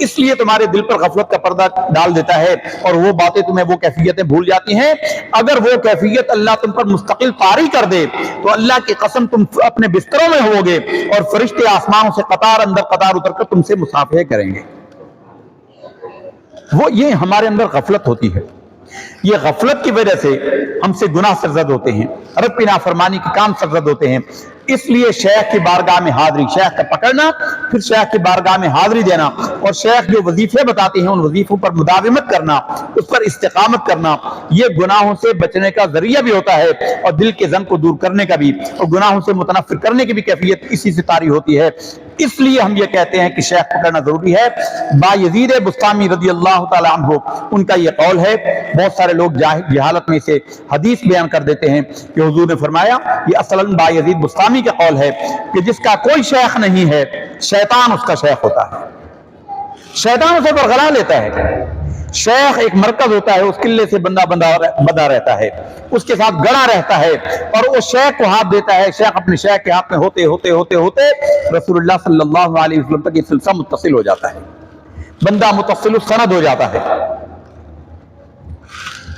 اس لیے تمہارے دل پر غفلت کا پردہ ڈال دیتا ہے اور وہ باتیں تمہیں، وہ کیفیتیں بھول جاتی ہیں۔ اگر وہ کیفیت اللہ تم پر مستقل طاری کر دے تو اللہ کی قسم تم اپنے بستروں میں ہوگے اور فرشتے آسمانوں سے قطار اندر قطار اتر کر تم سے مصافحے کریں گے۔ وہ یہ ہمارے اندر غفلت ہوتی ہے، یہ غفلت کی وجہ سے ہم سے گناہ سرزد ہوتے ہیں، رب کی نافرمانی کے کام سرزد ہوتے ہیں۔ اس لیے شیخ کی بارگاہ میں حاضری، شیخ کا پکڑنا، پھر شیخ کی بارگاہ میں حاضری دینا، اور شیخ جو وظیفے بتاتے ہیں ان وظیفوں پر مداومت کرنا، اس پر استقامت کرنا، یہ گناہوں سے بچنے کا ذریعہ بھی ہوتا ہے اور دل کے زن کو دور کرنے کا بھی، اور گناہوں سے متنفر کرنے کی بھی کیفیت اسی سے طاری ہوتی ہے۔ اس لیے ہم یہ کہتے ہیں کہ شیخ پکڑنا ضروری ہے۔ بایزید بسطامی رضی اللہ تعالی عنہ ان کا یہ قول ہے، بہت سارے لوگ جہالت میں سے حدیث بیان کر دیتے ہیں کہ حضور نے فرمایا، یہ اصلاً بایزید بسطامی کا قول ہے کہ جس کا کوئی شیخ نہیں ہے شیطان اس کا شیخ ہوتا ہے، شیطان اسے برگلا لیتا ہے۔ شیخ ایک مرکز ہوتا ہے، اس قلعے سے بندہ بندہ رہتا ہے، اس کے ساتھ گڑا رہتا ہے، اور وہ شیخ کو ہاتھ دیتا ہے، شیخ اپنے شیخ کے ہاتھ میں ہوتے ہوتے ہوتے ہوتے رسول اللہ صلی اللہ علیہ وسلم تک یہ سلسلہ متصل ہو جاتا ہے، بندہ متصل السند ہو جاتا ہے۔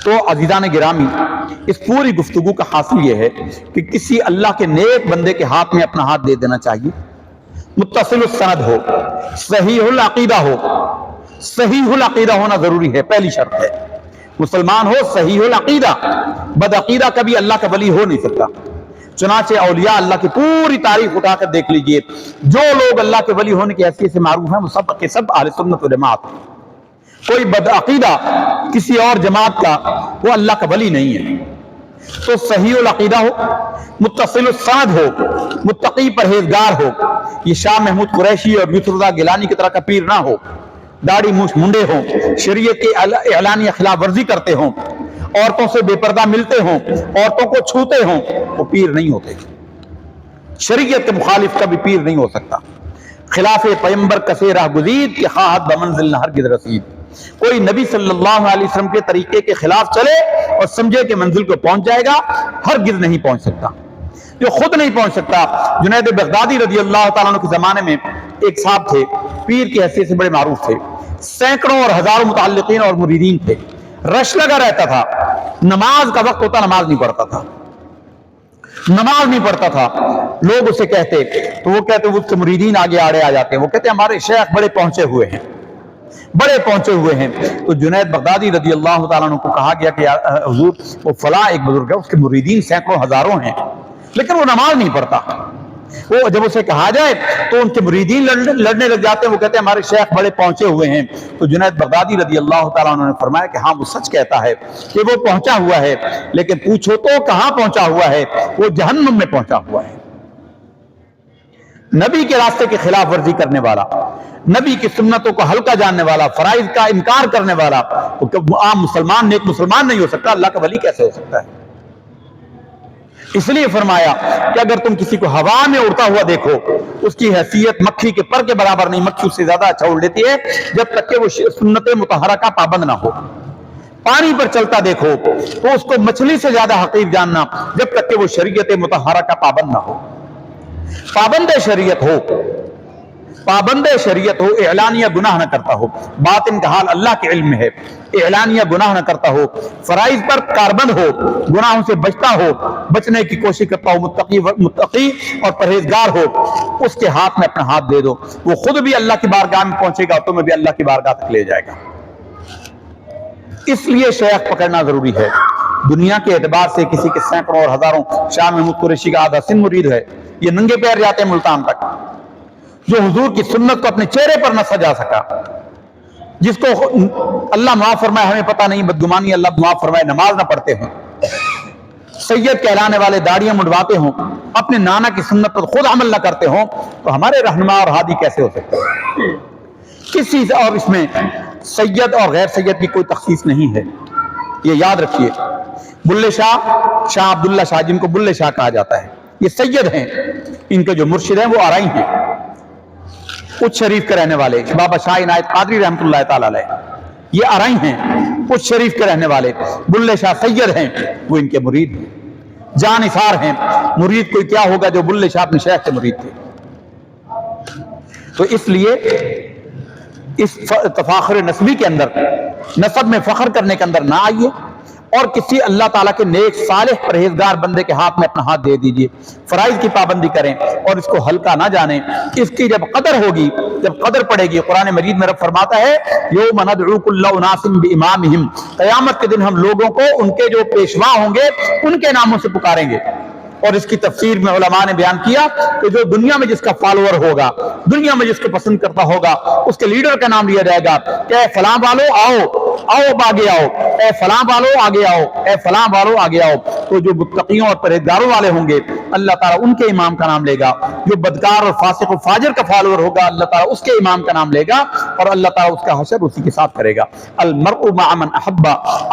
تو عزیزان گرامی، اس پوری گفتگو کا حاصل یہ ہے کہ کسی اللہ کے نیک بندے کے ہاتھ میں اپنا ہاتھ دے دینا چاہیے، متصل السند ہو، صحیح العقیدہ ہو۔ صحیح العقیدہ ہونا ضروری ہے، پہلی شرط ہے مسلمان ہو صحیح العقیدہ، بد عقیدہ کبھی اللہ کا ولی ہو نہیں سکتا۔ چنانچہ اولیاء اللہ کی پوری تاریخ اٹھا کر دیکھ لیجئے، جو لوگ اللہ کے ولی ہونے کی حیثیت سے معروف ہیں وہ سب کے سب اہل سنت و جماعت ہیں۔ کوئی بد عقیدہ کسی اور جماعت کا وہ اللہ کا ولی نہیں ہے۔ تو صحیح العقیدہ ہو، متصل السند ہو، متقی پرہیزگار ہو، یہ شاہ محمود قریشی اور یوسف رضا گیلانی کی طرح کا پیر نہ ہو، داڑھی مونچھ منڈے ہوں، شریعت کے اعلانیہ خلاف ورزی کرتے ہوں، عورتوں سے بے پردہ ملتے ہوں، عورتوں کو چھوتے ہوں، وہ پیر نہیں ہوتے۔ شریعت کے مخالف کبھی پیر نہیں ہو سکتا۔ خلاف پیمبر کسے راہ گزید کہ خواہد بمنزل نہ ہرگز رسید۔ کوئی نبی صلی اللہ علیہ وسلم کے طریقے کے خلاف چلے اور سمجھے کہ منزل کو پہنچ جائے گا، ہرگز نہیں پہنچ سکتا، جو خود نہیں پہنچ سکتا۔ جنید بغدادی رضی اللہ تعالیٰ عنہ کے زمانے میں ایک صاحب تھے، پیر کی حیثیت سے بڑے معروف تھے، سینکڑوں اور ہزاروں متعلقین اور مریدین تھے، رش لگا رہتا تھا، نماز کا وقت ہوتا نماز نہیں پڑھتا تھا، نماز نہیں پڑھتا تھا۔ لوگ اسے کہتے تو وہ کہتے، وہ مریدین آگے آڑے آ جاتے، وہ کہتے ہمارے شیخ بڑے پہنچے ہوئے ہیں، بڑے پہنچے ہوئے ہیں۔ تو جنید بغدادی رضی اللہ تعالیٰ عنہ کو کہا گیا کہ حضور وہ فلاں ایک بزرگ ہے، اس کے مریدین سینکڑوں ہزاروں ہیں لیکن وہ نماز نہیں پڑھتا۔ وہ جب اسے کہا جائے تو ان کے مریدین لڑنے لگ جاتے ہیں، وہ کہتے ہیں ہمارے شیخ بڑے پہنچے ہوئے ہیں۔ تو جنید بغدادی رضی اللہ تعالیٰ عنہ نے فرمایا کہ ہاں وہ سچ کہتا ہے کہ وہ پہنچا ہوا ہے، لیکن پوچھو تو کہاں پہنچا ہوا ہے؟ وہ جہنم میں پہنچا ہوا ہے۔ نبی کے راستے کی خلاف ورزی کرنے والا، نبی کی سنتوں کو ہلکا جاننے والا، فرائض کا انکار کرنے والا، عام مسلمان نیک مسلمان نہیں ہو سکتا، اللہ کا ولی کیسے ہو سکتا ہے؟ اس لیے فرمایا کہ اگر تم کسی کو ہوا میں اڑتا ہوا دیکھو، اس کی حیثیت مکھی کے پر کے برابر نہیں، مکھی اس سے زیادہ اچھا اڑ لیتی ہے جب تک کہ وہ سنت مطہرہ کا پابند نہ ہو۔ پانی پر چلتا دیکھو تو اس کو مچھلی سے زیادہ حقیر جاننا جب تک کہ وہ شریعت مطہرہ کا پابند نہ ہو۔ پابند شریعت ہو، پابند شریعت ہو، اعلانیہ گناہ نہ کرتا ہو، باطن کا حال اللہ کے علم میں ہے، اعلانیہ گناہ نہ کرتا ہو، فرائض پر کاربند ہو، گناہوں سے بچتا ہو، بچنے کی کوشش کرتا ہو، متقی اور پرہیزگار ہو، اس کے ہاتھ میں اپنا ہاتھ دے دو، وہ خود بھی اللہ کی بارگاہ میں پہنچے گا، تمہیں بھی اللہ کی بارگاہ تک لے جائے گا۔ اس لیے شیخ پکڑنا ضروری ہے۔ دنیا کے اعتبار سے کسی کے سینکڑوں اور ہزاروں، شاہ محمود قریشی کا آدھا سن مرید ہے، یہ ننگے پیر جاتے ہیں ملتان تک، جو حضور کی سنت کو اپنے چہرے پر نہ سجا سکا، جس کو اللہ معاف فرمائے، ہمیں پتہ نہیں، بدگمانی اللہ معاف فرمائے، نماز نہ پڑھتے ہوں، سید کہلانے والے داڑیاں منڈواتے ہوں، اپنے نانا کی سنت پر خود عمل نہ کرتے ہوں، تو ہمارے رہنما اور ہادی کیسے ہو سکتے ہیں؟ کسی اور اس میں سید اور غیر سید کی کوئی تخصیص نہیں ہے، یہ یاد رکھیے۔ بلے شاہ، شاہ عبداللہ شاہ، جن کو بلے شاہ کہا جاتا ہے، یہ سید ہیں، ان کے جو مرشد ہیں وہ آرائی ہیں، اچ شریف کے رہنے والے، بابا شاہ عنایت قادری رحمۃ اللہ تعالی علیہ، یہ آرائی ہیں، اچ شریف کے رہنے والے۔ بلے شاہ سید ہیں، وہ ان کے مرید ہیں، جان نثار ہیں۔ مرید کوئی کیا ہوگا جو بلے شاہ اپنے شیخ کے مرید تھے؟ تو اس لیے اس تفاخر نسبی کے اندر، نسب میں فخر کرنے کے اندر نہ آئیے، اور کسی اللہ تعالیٰ کے نیک صالح پرہیزگار بندے کے ہاتھ میں اپنا ہاتھ دے دیجئے، فرائض کی پابندی کریں اور اس کو ہلکا نہ جانیں۔ اس کی جب قدر ہوگی، جب قدر پڑے گی، قرآن مجید میں رب فرماتا ہے یوم ندعو کل اناس بامامہم، قیامت کے دن ہم لوگوں کو ان کے جو پیشوا ہوں گے ان کے ناموں سے پکاریں گے، اور اس کی تفسیر میں علماء نے بیان کیا کہ جو دنیا میں جس کا فالوور ہوگا، دنیا میں جس کو پسند کرتا ہوگا، اس کے لیڈر کا نام لیا جائے گا کہ اے فلاں والو آؤ اب آگے آؤ، اے فلاں والو آگے آؤ، اے فلاں والو آگے آؤ۔ تو جو متقیوں اور پرہیزگاروں والے ہوں گے اللہ تعالیٰ ان کے امام کا نام لے گا، جو بدکار اور فاسق و فاجر کا فالوور ہوگا اللہ تعالیٰ اس کے امام کا نام لے گا، اور اللہ تعالیٰ اس کا حشر اسی کے ساتھ کرے گا۔ المرء مع من احب،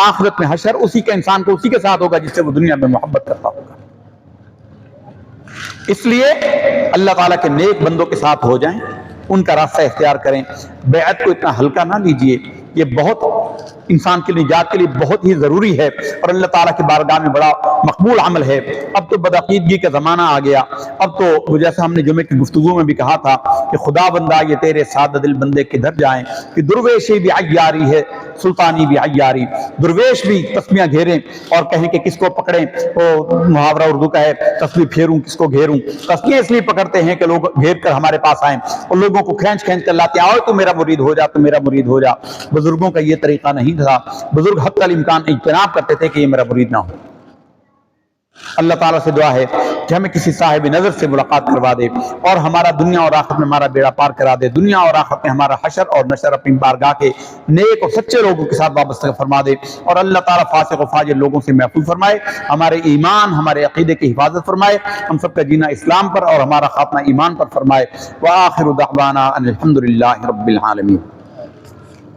آخرت میں حشر اسی کا انسان کو اسی کے ساتھ ہوگا جس سے وہ دنیا میں محبت کرتا ہوگا۔ اس لیے اللہ تعالیٰ کے نیک بندوں کے ساتھ ہو جائیں، ان کا راستہ اختیار کریں، بیعت کو اتنا ہلکا نہ لیجئے، یہ بہت انسان کے نجات کے لیے بہت ہی ضروری ہے اور اللہ تعالیٰ کی بارگاہ میں بڑا مقبول عمل ہے۔ اب تو بدعقیدگی کا زمانہ آ گیا، اب تو جیسا ہم نے جمعے کی گفتگو میں بھی کہا تھا کہ خدا بندہ یہ تیرے سادہ دل بندے کدھر جائیں کہ درویشی بھی عیاری ہے سلطانی بھی عیاری، درویش بھی تسمیاں گھیریں اور کہیں کہ کس کو پکڑیں، وہ محاورہ اردو کا ہے تسبیح پھیروں کس کو گھیروں، تسبیح اس لیے پکڑتے ہیں کہ لوگ گھیر کر ہمارے پاس آئیں اور لوگوں کو کھینچ کر لاتے آؤ تو میرا مرید ہو جا، تو میرا مرید ہو جا۔ بزرگوں کا یہ طریقہ نہیں تھا، بزرگ حق الامکان اجتناب کرتے تھے کہ یہ میرا مرید نہ ہو۔ اللہ تعالیٰ سے دعا ہے کہ ہمیں کسی صاحب نظر سے ملاقات کروا دے اور ہمارا دنیا اور آخرت میں ہمارا بیڑا پار کرا دے، دنیا اور آخرت میں ہمارا حشر اور نشر اپنی بارگاہ کے نیک اور سچے لوگوں کے ساتھ وابستہ فرما دے، اور اللہ تعالیٰ فاسق و فاجر لوگوں سے محفوظ فرمائے، ہمارے ایمان ہمارے عقیدے کی حفاظت فرمائے، ہم سب کا جینا اسلام پر اور ہمارا خاتمہ ایمان پر فرمائے۔ وآخر دعوانا ان الحمد للہ رب العالمین۔